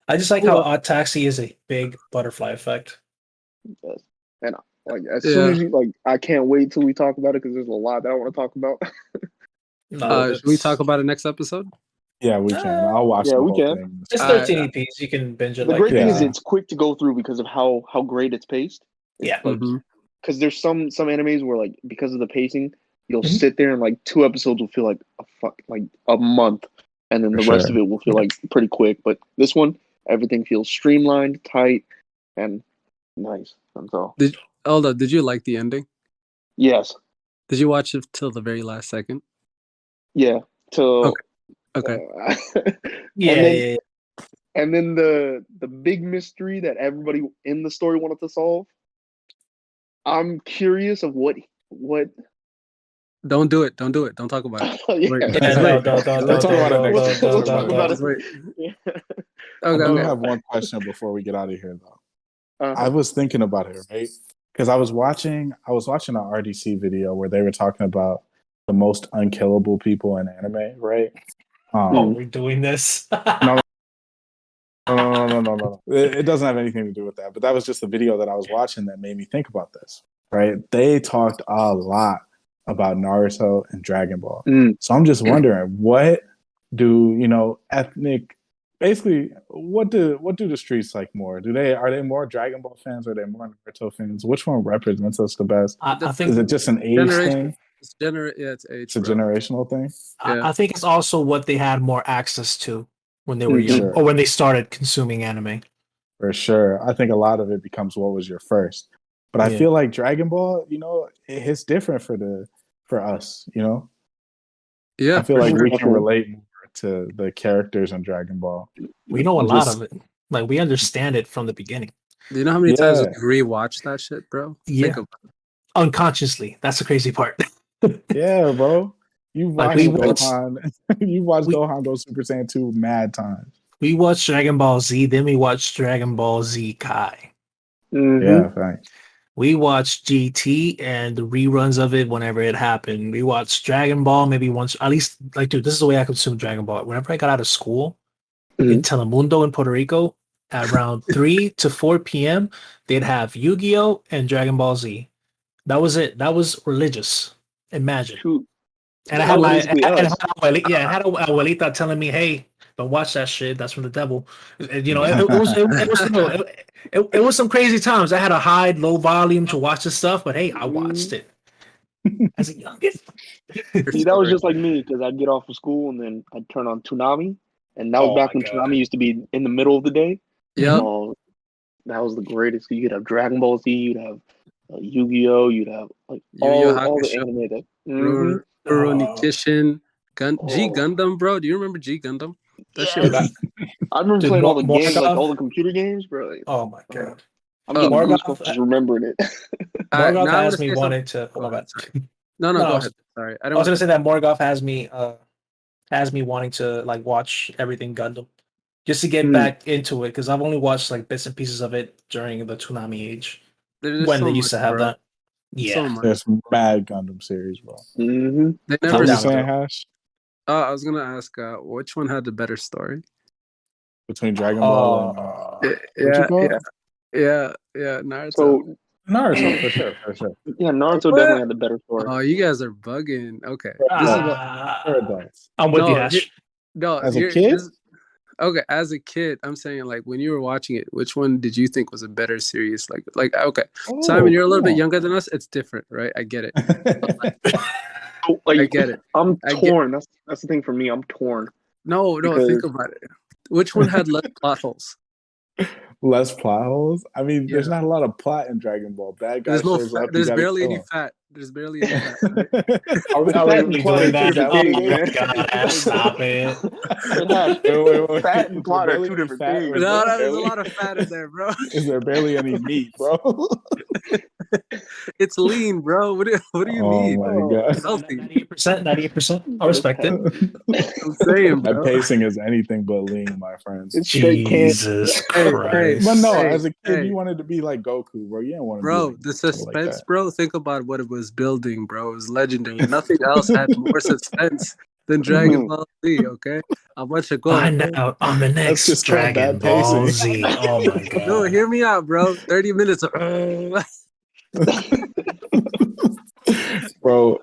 I just like how Well, Odd Taxi is a big butterfly effect. yes. And like as soon Yeah. as you like, I can't wait till we talk about it because there's a lot that I want to talk about. No, Should we that's talk about it next episode? Yeah, we can. I'll watch Yeah, the we whole can. thing. it's Uh, 13 EPs. You can binge it The like great thing is Yeah. it's quick to go through because of how great it's paced. It's yeah. like mhm. because there's some animes where like because of the pacing, you'll Mhm. sit there and like 2 episodes will feel like like a month, and then For the rest of sure. it will feel like pretty quick. But this one, everything feels streamlined, tight, and nice. And so Alda, did you like the ending? yes, Did you watch it till the very last second? yeah. Till Okay. Okay. Yeah, and then yeah, yeah. and then the big mystery that everybody in the story wanted to solve. I'm curious of what Don't do it. Don't do it. Don't talk about it. yeah. Wait. Yeah, Just no, wait. don't, don't, Just We'll don't, wait. talk about it don't, next don't, week. We'll don't, talk don't, about don't. Just it. wait. Yeah. I Okay. do Okay. have one question before we get out of here, though. I Uh-huh. was thinking about it, right? Because I was watching an RDC video where they were talking about the most unkillable people in anime, right? Oh, Mhm. we're doing this. No, no. It doesn't have anything to do with that. But that was just a video that I was watching that made me think about this, right? They talked a lot about Naruto and Dragon Ball. Mm. So I'm just wondering, what do ethnic? Basically, what do the streets like more? Are they more Dragon Ball fans or are they more Naruto fans? Which one represents us the best? I Is think it just an age Generation. thing? Yeah, it's age, It's a bro. generational thing. Yeah. I think it's also what they had more access to when they were Mhm. young, Sure. or when they started consuming anime. For sure. I think a lot of it becomes what was your first. But I Yeah. feel like Dragon Ball, it hits different for us, Yeah. I feel For like sure. we can Definitely. relate more to the characters in Dragon Ball. We know a lot Just of it. Like, we understand it from the beginning. Do you know how many times yeah, we rewatched that shit, bro? Think Yeah. of Unconsciously. That's the crazy part. yeah, bro. You Like, watched Gohan. You watched we Gohan go Super Saiyan 2 mad times. we watched Dragon Ball Z, then we watched Dragon Ball Z Kai. Mhm. Yeah, thanks. We watched GT and the reruns of it whenever it happened. We watched Dragon Ball maybe once, at least, like, dude, this is the way I consumed Dragon Ball. Whenever I got out of school in Mhm. Telemundo in Puerto Rico, at around 3 to 4 p.m., they'd have Yu-Gi-Oh! And Dragon Ball Z. That was it. That was religious. Imagine. Shoot. And I That had was my, basically I us. had abuelita telling me, "Hey, don't watch that shit. That's from the devil." It was some crazy times. I had a high, low volume to watch this stuff, but hey, I watched Mhm. it as a youngest. your See, that was story. just like me because I'd get off of school and then I'd turn on Toonami, and that was Oh back my when god. Toonami used to be in the middle of the day. Yep. So that was the greatest. You'd have Dragon Ball Z, you'd have Yu-Gi-Oh. You'd have like Yu-Yu all the Hakusho, anime that. Mhm. Rurouni Oh, Kenshin, G Oh, Gundam, bro. Do you remember G Gundam? That shit dude, was. yes. I remember dude, playing all the games, like Morgoth. all the computer games, bro. Like, Oh my god, I'm Oh, getting Morgoth. goosebumps just remembering it. Morgoth now I'm gonna has me say something. wanting to. Oh Go my ahead. bad. Sorry. No, No, go ahead. Sorry, I I don't was want gonna to. say that Morgoth has me wanting to like watch everything Gundam, just to get Mm. back into it because I've only watched like bits and pieces of it during the Toonami age There's just when they so used much, to have bro. that. Yeah, So much. There's mad Gundam series, bro. Hmm. They What I'm never. were you down with saying, it. Hash? I was gonna ask, which one had the better story? Between Dragon Ball and Oh, what you Yeah, call yeah, it? yeah. Naruto. So Naruto, for sure, for sure. yeah, Naruto definitely What? had the better story. Oh, you guys are bugging. Okay, For this is adults. what. For adults. I'm with you, No, Hash. no. As a Here, kid, this. Okay, as a kid, I'm saying like when you were watching it, which one did you think was a better series? Okay, Simon, oh, you're a little come bit on. younger than us. It's different, right? I get it. Oh, I like get it. I'm I get. torn. That's the thing for me. I'm torn No, think because about it. Which one had less plot holes? Less plot holes. I mean, Yeah. there's not a lot of plot in Dragon Ball. Bad guy There's no shows fat. up, you There's gotta barely kill any him. fat. There's barely any fat. Right? Are we fat and really plot doing are two that? different Oh things, my man. god, Ash, stop it. It has Wait. fat and Is there plot are barely two any different fat, or is things, there bro. There's a barely? lot of fat in there, bro. Is there barely any meat, bro? It's lean, bro. What do you Oh mean? my Oh, god. It's healthy. 98%, 98%. I it's respect it. I'm saying, That bro. pacing is anything but lean, my friends. it's straight can. Jesus Hey, But no, Christ. as a kid, hey, you wanted to be like Goku, bro. You didn't want to be bro. like The Naruto like suspense, that. bro. Think about what it was building, bro. It was legendary. Nothing else had more suspense than Dragon Ball Z. Okay, I want you to go. Find Okay? out on the That's next just called Dragon bad Ball pacing. Z. Oh my No, god. hear me out, bro. 30 minutes. Bro,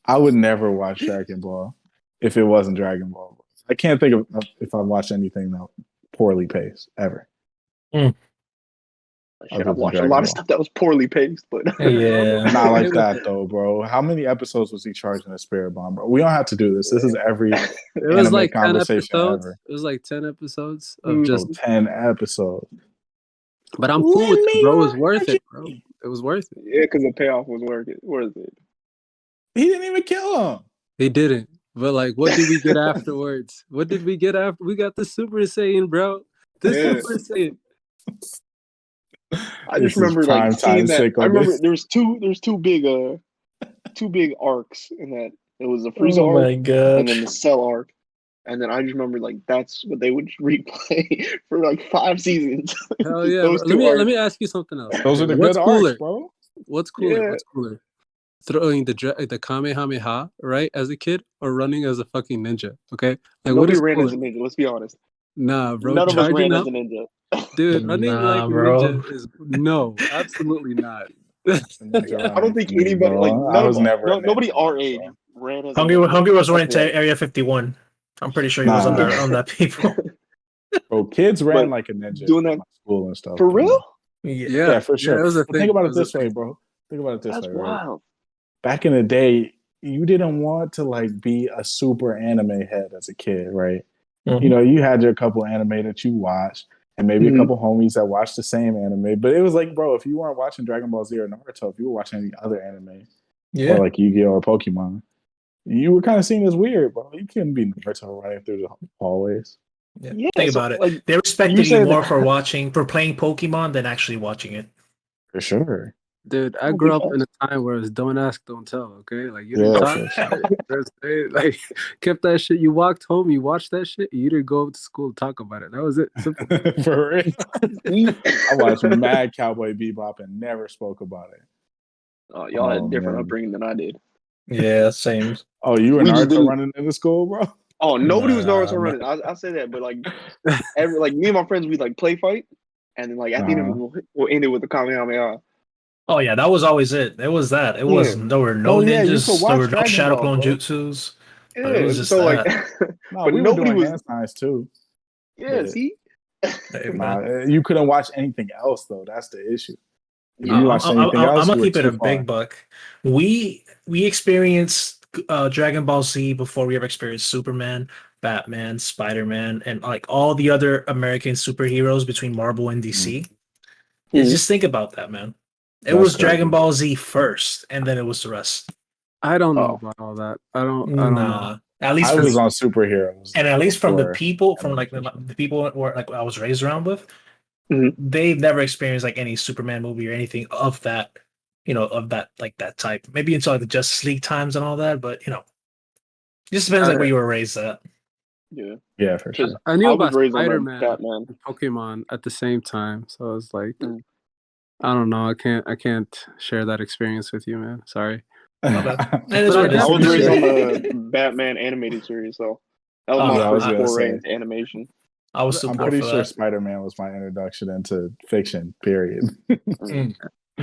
I would never watch Dragon Ball if it wasn't Dragon Ball. I can't think of if I watched anything that poorly paced ever, Shit, other I've than watched a Dragon lot of Ball. stuff that was poorly paced, but Yeah. Not like Okay, that though, bro. How many episodes was he charging a spirit bomb, bro? We don't have to do this. This is every It was anime like 10 conversation episodes. ever. It was like 10 episodes of Bro, just. 10 episodes. But I'm cool with Let it, me bro. It was worth it, bro. argue. It was worth it. yeah, because the payoff was worth it. He didn't even kill him. They didn't. But like, what did we get afterwards? What did we get after? We got the Super Saiyan, bro. The Yeah. Super Saiyan. I This just is remember prime like seeing time that. I sick on remember this. there's two big arcs in that. It was the Frieza Oh arc my and then the gosh. Cell arc. And then I just remember like that's what they would replay for like 5 seasons. Hell yeah, bro. Those two Let arcs. me ask you something else. Those Okay, are the what's good arcs, cooler? bro. What's cooler? Yeah. What's cooler? Throwing the Kamehameha, right, as a kid, or running as a fucking ninja? Okay, like what Nobody is ran as cooler? a ninja, let's be honest. Nah, bro. None of us Charging ran as up, a ninja. dude. Running like Nah, a bro. ninja is no, absolutely not. Ninja I don't running think for me, anybody like bro. I none of was us never a nobody ninja our runner, age bro. ran as a ninja. Hungry was Let's running be to honest. Area 51. I'm pretty sure he was Nah, on that people. bro. Kids ran But like a ninja doing in that my school and stuff. for Come real? on. Yeah. Yeah, for Yeah, sure. it was a But think thing. about It it was a this way, thing. bro. Think about it this That's way, right? wild. Back in the day, you didn't want to like be a super anime head as a kid, right? You know, you had your couple anime that you watched, and maybe a Mhm. couple homies that watched the same anime. But it was like, bro, if you weren't watching Dragon Ball Z or Naruto, if you were watching any other anime Yeah. or like Yu-Gi-Oh or Pokemon, you were kind of seen as weird, bro. You couldn't be Naruto running through the hallways. Yeah. Yeah, Think so about it. like They you respected you said more for playing Pokemon than actually watching it. For sure. Dude, I I don't grew think up in a time where it was don't ask, don't tell. Okay, like you didn't Yeah, talk. for sure. Like kept that shit. You walked home, you watched that shit. You didn't go to school to talk about it. That was it. Simple. For real. we I watched Mad Cowboy Bebop and never spoke about it. Oh, y'all had Oh, a different man. upbringing than I did. Yeah, same. Oh, you were We just Naruto didn't. running into school, bro? Oh, nobody was Nah, Naruto man. running. I say that, but like me and my friends, we like play fight, and then like at the end of it, we'll end it with the Kamehameha. Oh yeah, that was always it. It was that. It Yeah. wasn't. There were no Oh, yeah, you could ninjas. There watch were no Dragon shadow Ball, clone bro. jutsus. But it Yeah, was just so like, that. No, but we were nobody doing was. hand signs too. Yeah, But see. Hey, nah, man. you couldn't watch anything else though. That's the issue. If Yeah. you watched anything I'm else, gonna you were keep it too a far. big buck. We experienced Dragon Ball Z before we ever experienced Superman, Batman, Spider-Man, and like all the other American superheroes between Marvel and DC. Mhm. Just think about that, man. It was Dragon Ball Z first, and then it was the rest. I don't know about all that. I don't know. At least I was on superheroes, and at least from the before people, from like the people who like I was raised around with, Mhm. they've never experienced like any Superman movie or anything of that, of that like that type. Maybe until like the Justice League times and all that, but it just depends like where you were raised at. Yeah, for sure. I knew I about was raised on Spider-Man Batman. and Pokemon at the same time, so I was like, Mm. I don't know. I can't share that experience with you, man. Sorry. That is But what I it is. I was definitely- raised on the Batman animated series, so that was my yeah, I was first gonna foray say. into animation. I was I'm super pretty for sure that. Spider-Man was my introduction into fiction. Period. No,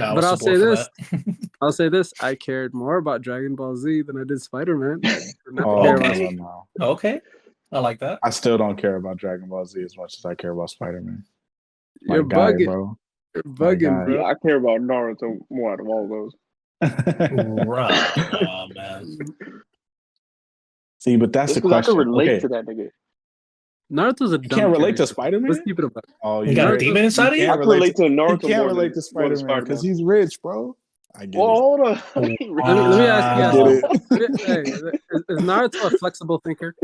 I But was I'll support say for this. that. I'll say this. I cared more about Dragon Ball Z than I did Spider-Man. Okay. No. Okay, I like that. I still don't care about Dragon Ball Z as much as I care about Spider-Man. My You're guy, bugging. bro. You're My bugging, guy. bro. Yeah, I care about Naruto more out of all of those. Right. Oh man. See, but that's Just the because I question. can relate Okay. to that nigga. Naruto's a You dumb can't relate to character. Spider-Man? Let's keep it about. Oh, You got a rich. demon inside of you? I can relate to Naruto You can't more relate than to more Spider-Man than because Spider-Man. he's rich, bro. I get Well, it. hold on. Let me ask you I guys. get it. Hey, is Naruto a flexible thinker?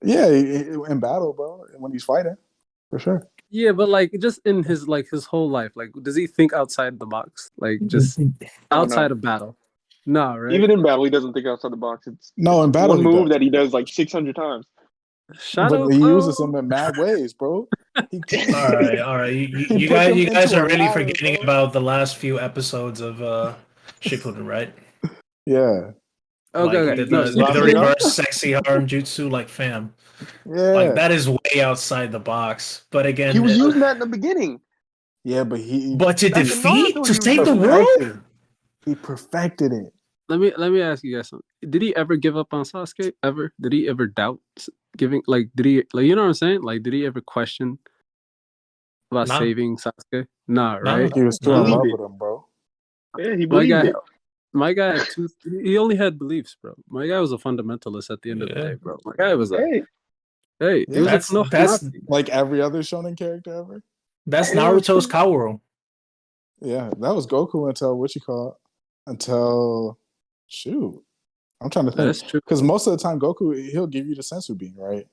Yeah, in battle, bro. When he's fighting, for sure. Yeah, but like just in his whole life, like does he think outside the box? Like just outside of battle? No, right? Even in battle, he doesn't think outside the box. It's No, in battle one he move does. that he does like 600 times. Shadow But he Clone? uses them in mad ways, bro. All right. You He guys, puts you them guys into are a really ladder, forgetting bro. about the last few episodes of Shippuden, right? Yeah, Okay, Like okay. the, No, the, he the didn't. reverse sexy harem jutsu, like fam, yeah, like that is way outside the box. But again, He was using that in the beginning. yeah. But he but to Back in defeat, Naruto, to he was save the using world. perfected. He perfected it. Let me ask you guys something. Did he ever give up on Sasuke? Ever? Did he ever doubt giving? Like, did he like? You know what I'm saying? Like, did he ever question about No. saving Sasuke? Nah, right? He was still in love with him, bro. Yeah, he My believed guy, it. my guy had two. He only had beliefs, bro. My guy was a fundamentalist at the end of the Yeah. day, bro. My guy was a Hey, hey. Yeah. He was That's no that's Nazi. Like every other shonen character ever. that's Yeah, Naruto's true. Kaworu. Yeah, that was Goku until shoot. I'm trying to think That's true. because most of the time Goku he'll give you the sensu bean, right?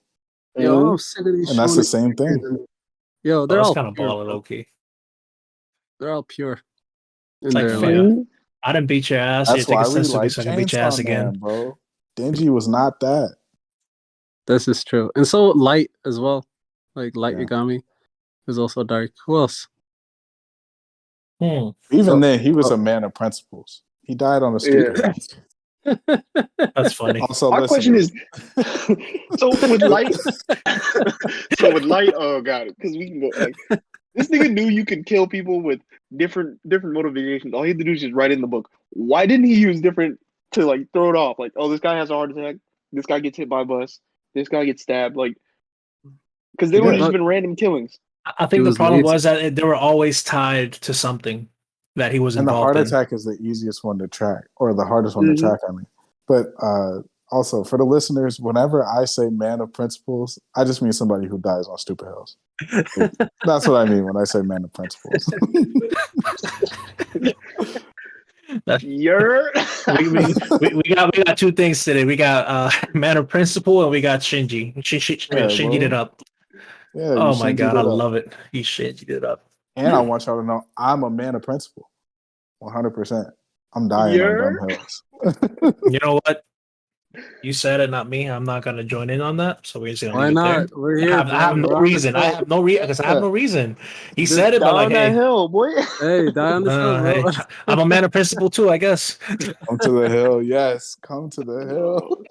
Yo, I'm sick of these. And that's the shonen same thing. characters. Yo, Oh, they're that's all kind of pure, baller, bro. low key. They're all pure. It's In like their fam. I didn't beat your ass. That's You're why taking we sensu like so I can beat your ass Chainsaw Man, again. bro. Denji was not that. This is true. And so Light as well. Like Light Yeah. Yagami is also dark. Who else? Hmm. Even then, he was a man of principles. He died on a stupid house. That's funny. Also, my question listen, is, so with light, oh god, because we can go like this nigga knew you could kill people with different motivations. All he had to do is just write in the book. Why didn't he use different to like throw it off? Like, oh, this guy has a heart attack. This guy gets hit by a bus. This guy gets stabbed. Like, because they would have just been random killings. I think the problem was that they were always tied to something that he was and the involved heart in. attack is the easiest one to track, or the hardest one to track. I mean, but also for the listeners, whenever I say man of principles, I just mean somebody who dies on stupid hills. That's what I mean when I say man of principles. we got two things today. We got man of principle and we got Shinji. Shinji it up. Yeah. Oh my god, I love it. He Shinji it up. And I want y'all to know I'm a man of principle. 100%. I'm dying on dumb hills. You know what? You said it, not me. I'm not gonna join in on that. So we're just gonna Why leave not? it there. We're here. I have no reason. I have no reason because I have no reason. He said it, but like, that hey, hill, boy. Hey, die on this hill, bro. hey, I'm a man of principle too, I guess. Come to the hill, yes. Come to the hill.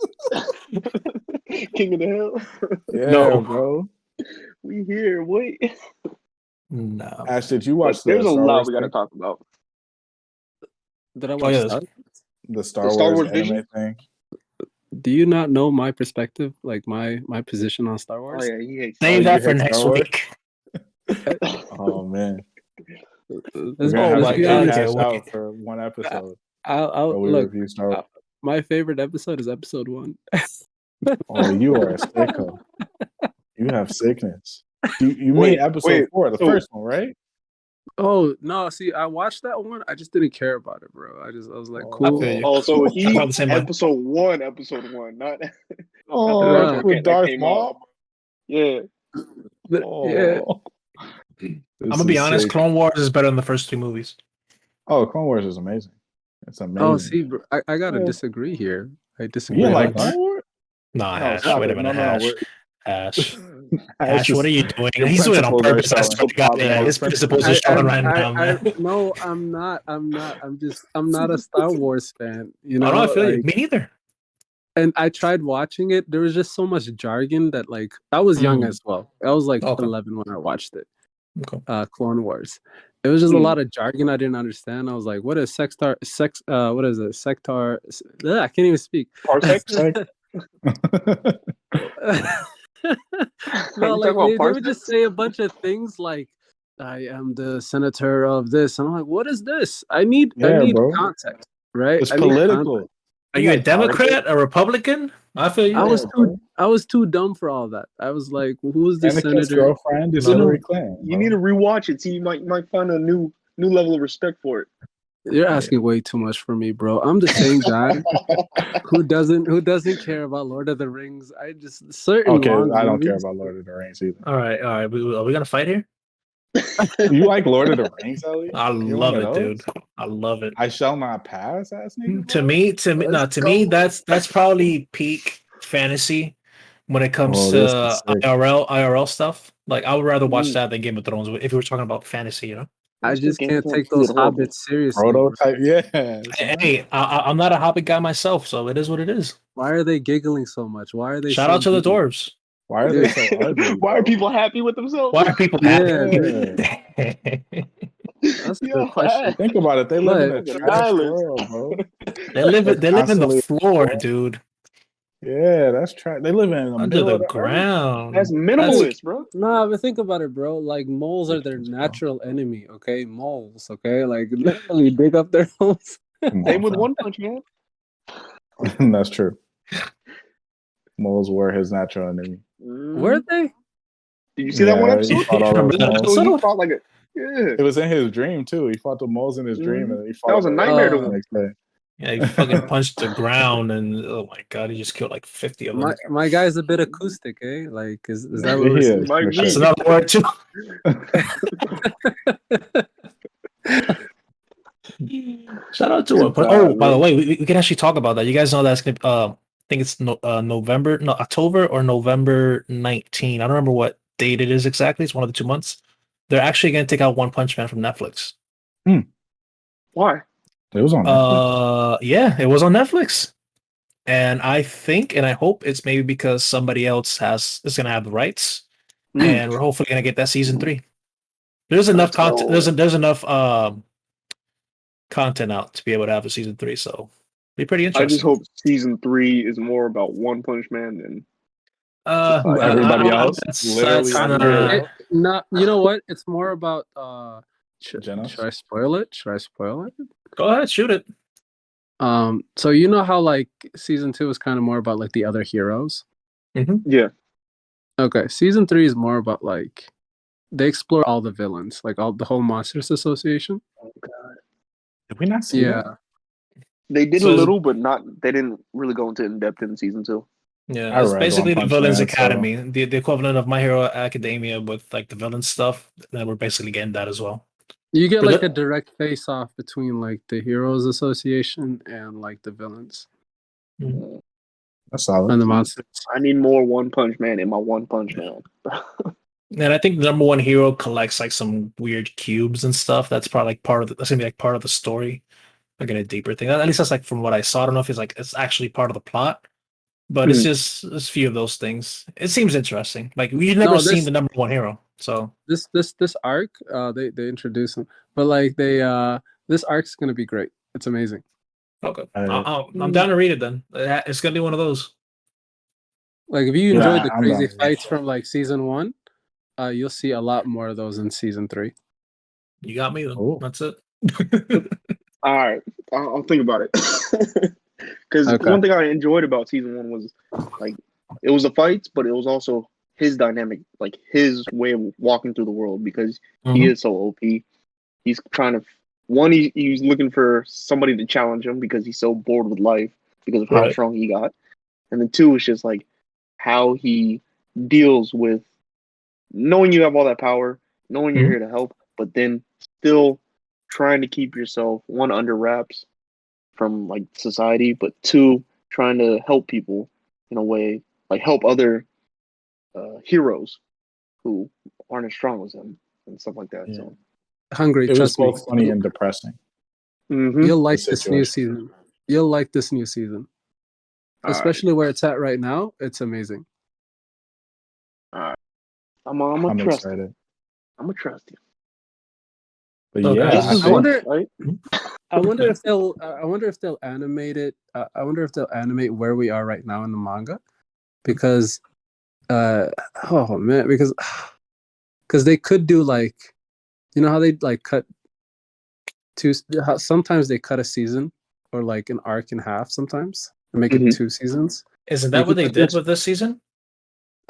King of the hill. Yeah, No. bro. We here, boy. No. Ash, did you watch There's a Star lot Wars we got to thing? talk about. Did I watch Star? The Star Wars Wars anime Vision? thing? Do you not know my perspective? Like my position on Star Oh Wars? yeah, he hates Save that for hate next Star Wars? week. Oh, man. Let's, We're gonna have my to God, get okay, Hash wait. out for one episode. I'll So we look. review Star Wars. My favorite episode is episode 1. Oh, you are a sicko. You have sickness. You mean episode 4, the first one, right? Oh no! See, I watched that one. I just didn't care about it, bro. I was like, Oh. I cool. feel you. Oh, so I he felt the same way. episode one, not not the Oh, first Yeah. one with that Darth came Maul. out. Yeah. But yeah. Oh, I'm this gonna be is honest. sick. Clone Wars is better than the first 3 movies. Oh, Clone Wars is amazing. It's Oh, amazing. see, bro, I gotta Yeah. disagree here. I You disagree. didn't like What? Clone Wars? Nah, No, Hash. stop Wait a it. minute, No. Hash. Hash. Hash, Just, what are you doing? your He's doing it on principles are purpose. I showing. swear to God. Yeah, his principles are showing right now, man. No, I'm not. I'm not a Star Wars fan. You Oh know, no, I feel you. like, Me neither. and I tried watching it. There was just so much jargon that, like, I was young as well. I was like Okay. 11 when I watched it. Okay. Clone Wars. It was just a lot of jargon I didn't understand. I was like, what is what is it? Sector I can't even speak. Parsec? No, You like talking they about would just say a bunch of things like I am the senator of this. And I'm like, what is this? I need bro. context, right? It's I need political. context. Are you a like Democrat, a Republican? I feel you. I was too dumb for all that. I was like, who's the Anakin's senator? girlfriend is Hillary Clinton. You need to rewatch it. See, you might find a new level of respect for it. You're asking way too much for me, bro. I'm the same guy who doesn't care about Lord of the Rings. I just certain Okay, long I don't care movies- about Lord of the Rings either. All right. Are we gonna fight here? You like Lord of the Rings, Ellie? I You're love one it, of dude. those? I love it. I shall not pass, ass nigga. To bro. me, to me, that's probably peak fantasy when it comes Oh, to this is sick. IRL stuff. Like I would rather watch Mm. that than Game of Thrones if we were talking about fantasy, you know. I just can't take those hobbits seriously. Proto bro. type, yeah. Hey, I'm not a Hobbit guy myself, so it is what it is. Why are they giggling so much? Why are they Shout so out to the deep? dwarves. Why are they so ugly? Why are people happy with themselves? Why are people Yeah, happy? That's a Yo, good question. Think about it. They live in a But- trash world, bro. They live in the Constantly- floor, dude. Yeah, that's trash. They live in the Under middle the of the earth. ground. That's minimalist, bro. Nah, but think about it, bro. Like moles are their natural enemy. Okay, moles. Okay, like literally dig up their holes. Come Same on, with fam. One Punch Man. That's true. Moles were his natural enemy. Were they? Did you see that one Yeah, episode? he fought all those Remember that moles. So he episode? fought like a yeah. It was in his dream too. He fought the moles in his dream, and he fought. That was a them nightmare to the him. next day. Yeah, he fucking punched the ground, and oh my god, he just killed like 50 of them. My guy's a bit acoustic, eh? Like, is that Yeah, what we're he saying? is, Might for be. sure. That's another word too. Shout out to him. But, God, by the man. way, we can actually talk about that. You guys know that's gonna. I think it's October or November 19. I don't remember what date it is exactly. It's one of the 2 months. They're actually gonna take out One Punch Man from Netflix. Why? It was on. Netflix. Yeah, it was on Netflix, and I think and I hope it's maybe because somebody else is gonna have the rights, and we're hopefully gonna get that season 3. There's enough content. There's enough content out to be able to have a season 3, so be pretty I interesting. just hope season 3 is more about One Punch Man than Everybody else, literally everybody else. No, you know what? It's more about Genos? should I spoil it? Should I spoil it? Go ahead, shoot it. So you know how like season 2 is kind of more about like the other heroes. yeah. Okay, season 3 is more about like they explore all the villains, like all the whole Monsters Association. Oh god. Did we not see that? They did So a is- little, but they didn't really go into in depth in season 2. Yeah, I it's read basically One the Punch Villains Man, so- Academy, the equivalent of My Hero Academia with like the villain stuff. And we're basically getting that as well. You get But like the- a direct face off between like the Heroes Association and like the villains That's solid. and the monsters. I need more One Punch Man in my One Punch Man. And I think the number one hero collects like some weird cubes and stuff. That's probably like that's gonna be like part of the story, like in a deeper thing. At least that's like from what I saw. I don't know if it's actually part of the plot, but it's just a few of those things. It seems interesting. Like we've never seen the number one hero, so This arc, they introduce him, but like this arc's gonna be great. It's amazing. okay. I'm down to read it then. It's gonna be one of those. Like if you Yeah, enjoyed the I'm crazy down. fights from like season 1, you'll see a lot more of those in season 3. You got me then. Cool. That's it. All right, I'll think about it. Because one thing I enjoyed about season 1 was like it was the fights, but it was also his dynamic, like his way of walking through the world because he is so OP. he's trying to one. He's looking for somebody to challenge him because he's so bored with life because of how Right. strong he got, and then two is just like how he deals with knowing you have all that power, knowing you're here to help, but then still trying to keep yourself one under wraps from like society, but two trying to help people in a way, like help other heroes who aren't as strong as him and stuff like that. Yeah. So Hungry, It was trust me. both funny and depressing. You'll like The this new situation. season. You'll like this new season. All Especially where it's at right now. It's amazing. right. I'm gonna I'm trust you. excited. I'm gonna trust you. But Okay. yeah, Just I as think, much, right? I wonder if they'll. I wonder if they'll animate it. I wonder if they'll animate where we are right now in the manga, because, oh man, because they could do like, you know how they like cut two. How sometimes they cut a season or like an arc in half sometimes and make it 2 seasons. Isn't They that what could they put did this- with this season?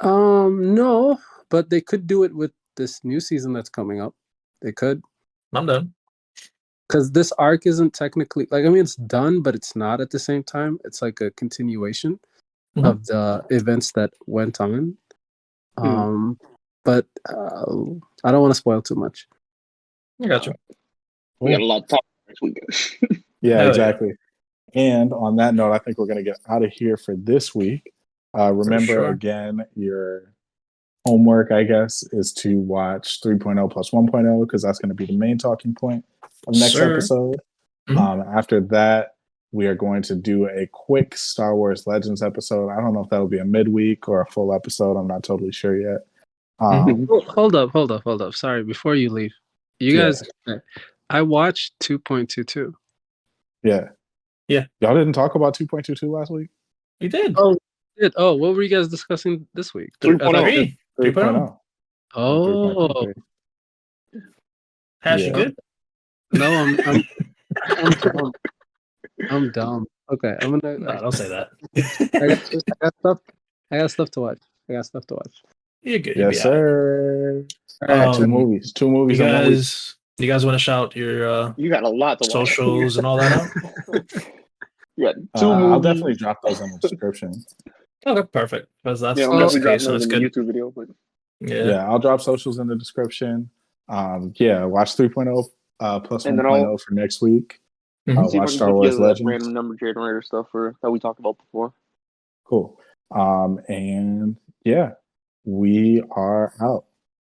No, but they could do it with this new season that's coming up. They could. I'm done. Because this arc isn't technically like, I mean, it's done, but it's not at the same time. It's like a continuation of the events that went on. But I don't want to spoil too much. I got you. We got a lot to talk about next week. yeah, Hell yeah. exactly. And on that note, I think we're going to get out of here for this week. Remember, sure. again, your homework, I guess, is to watch 3.0 plus 1.0 because that's going to be the main talking point of next Sir. episode. After that, we are going to do a quick Star Wars Legends episode. I don't know if that'll be a midweek or a full episode. I'm not totally sure yet. Hold up. Sorry, before you leave, you guys, I watched 2.22. Yeah. Yeah. Y'all didn't talk about 2.22 last week? You did. Oh, what were you guys discussing this week? 3.0. 3.0. Oh, 3.23. Haash, Yeah. you good? no, I'm dumb. I'm dumb. Okay, I'm gonna. No, don't say that. I got stuff to watch. You're good. You'll Yes, be all right. sir. All right, Two movies. Two movies You in 1 week. guys want to shout your You got a lot to watch. socials and all that out? You got two movies. I'll definitely drop those in the description. Okay, perfect. Because that's Yeah, I'm that's the definitely case, so dropping it's those in the good. YouTube video. But Yeah. I'll drop socials in the description. Watch 3.0 plus And then I'll- for next week. see if I Watch can Star put Wars together that Legends. random number generator stuff that we talked about before. Cool. And yeah, we are out.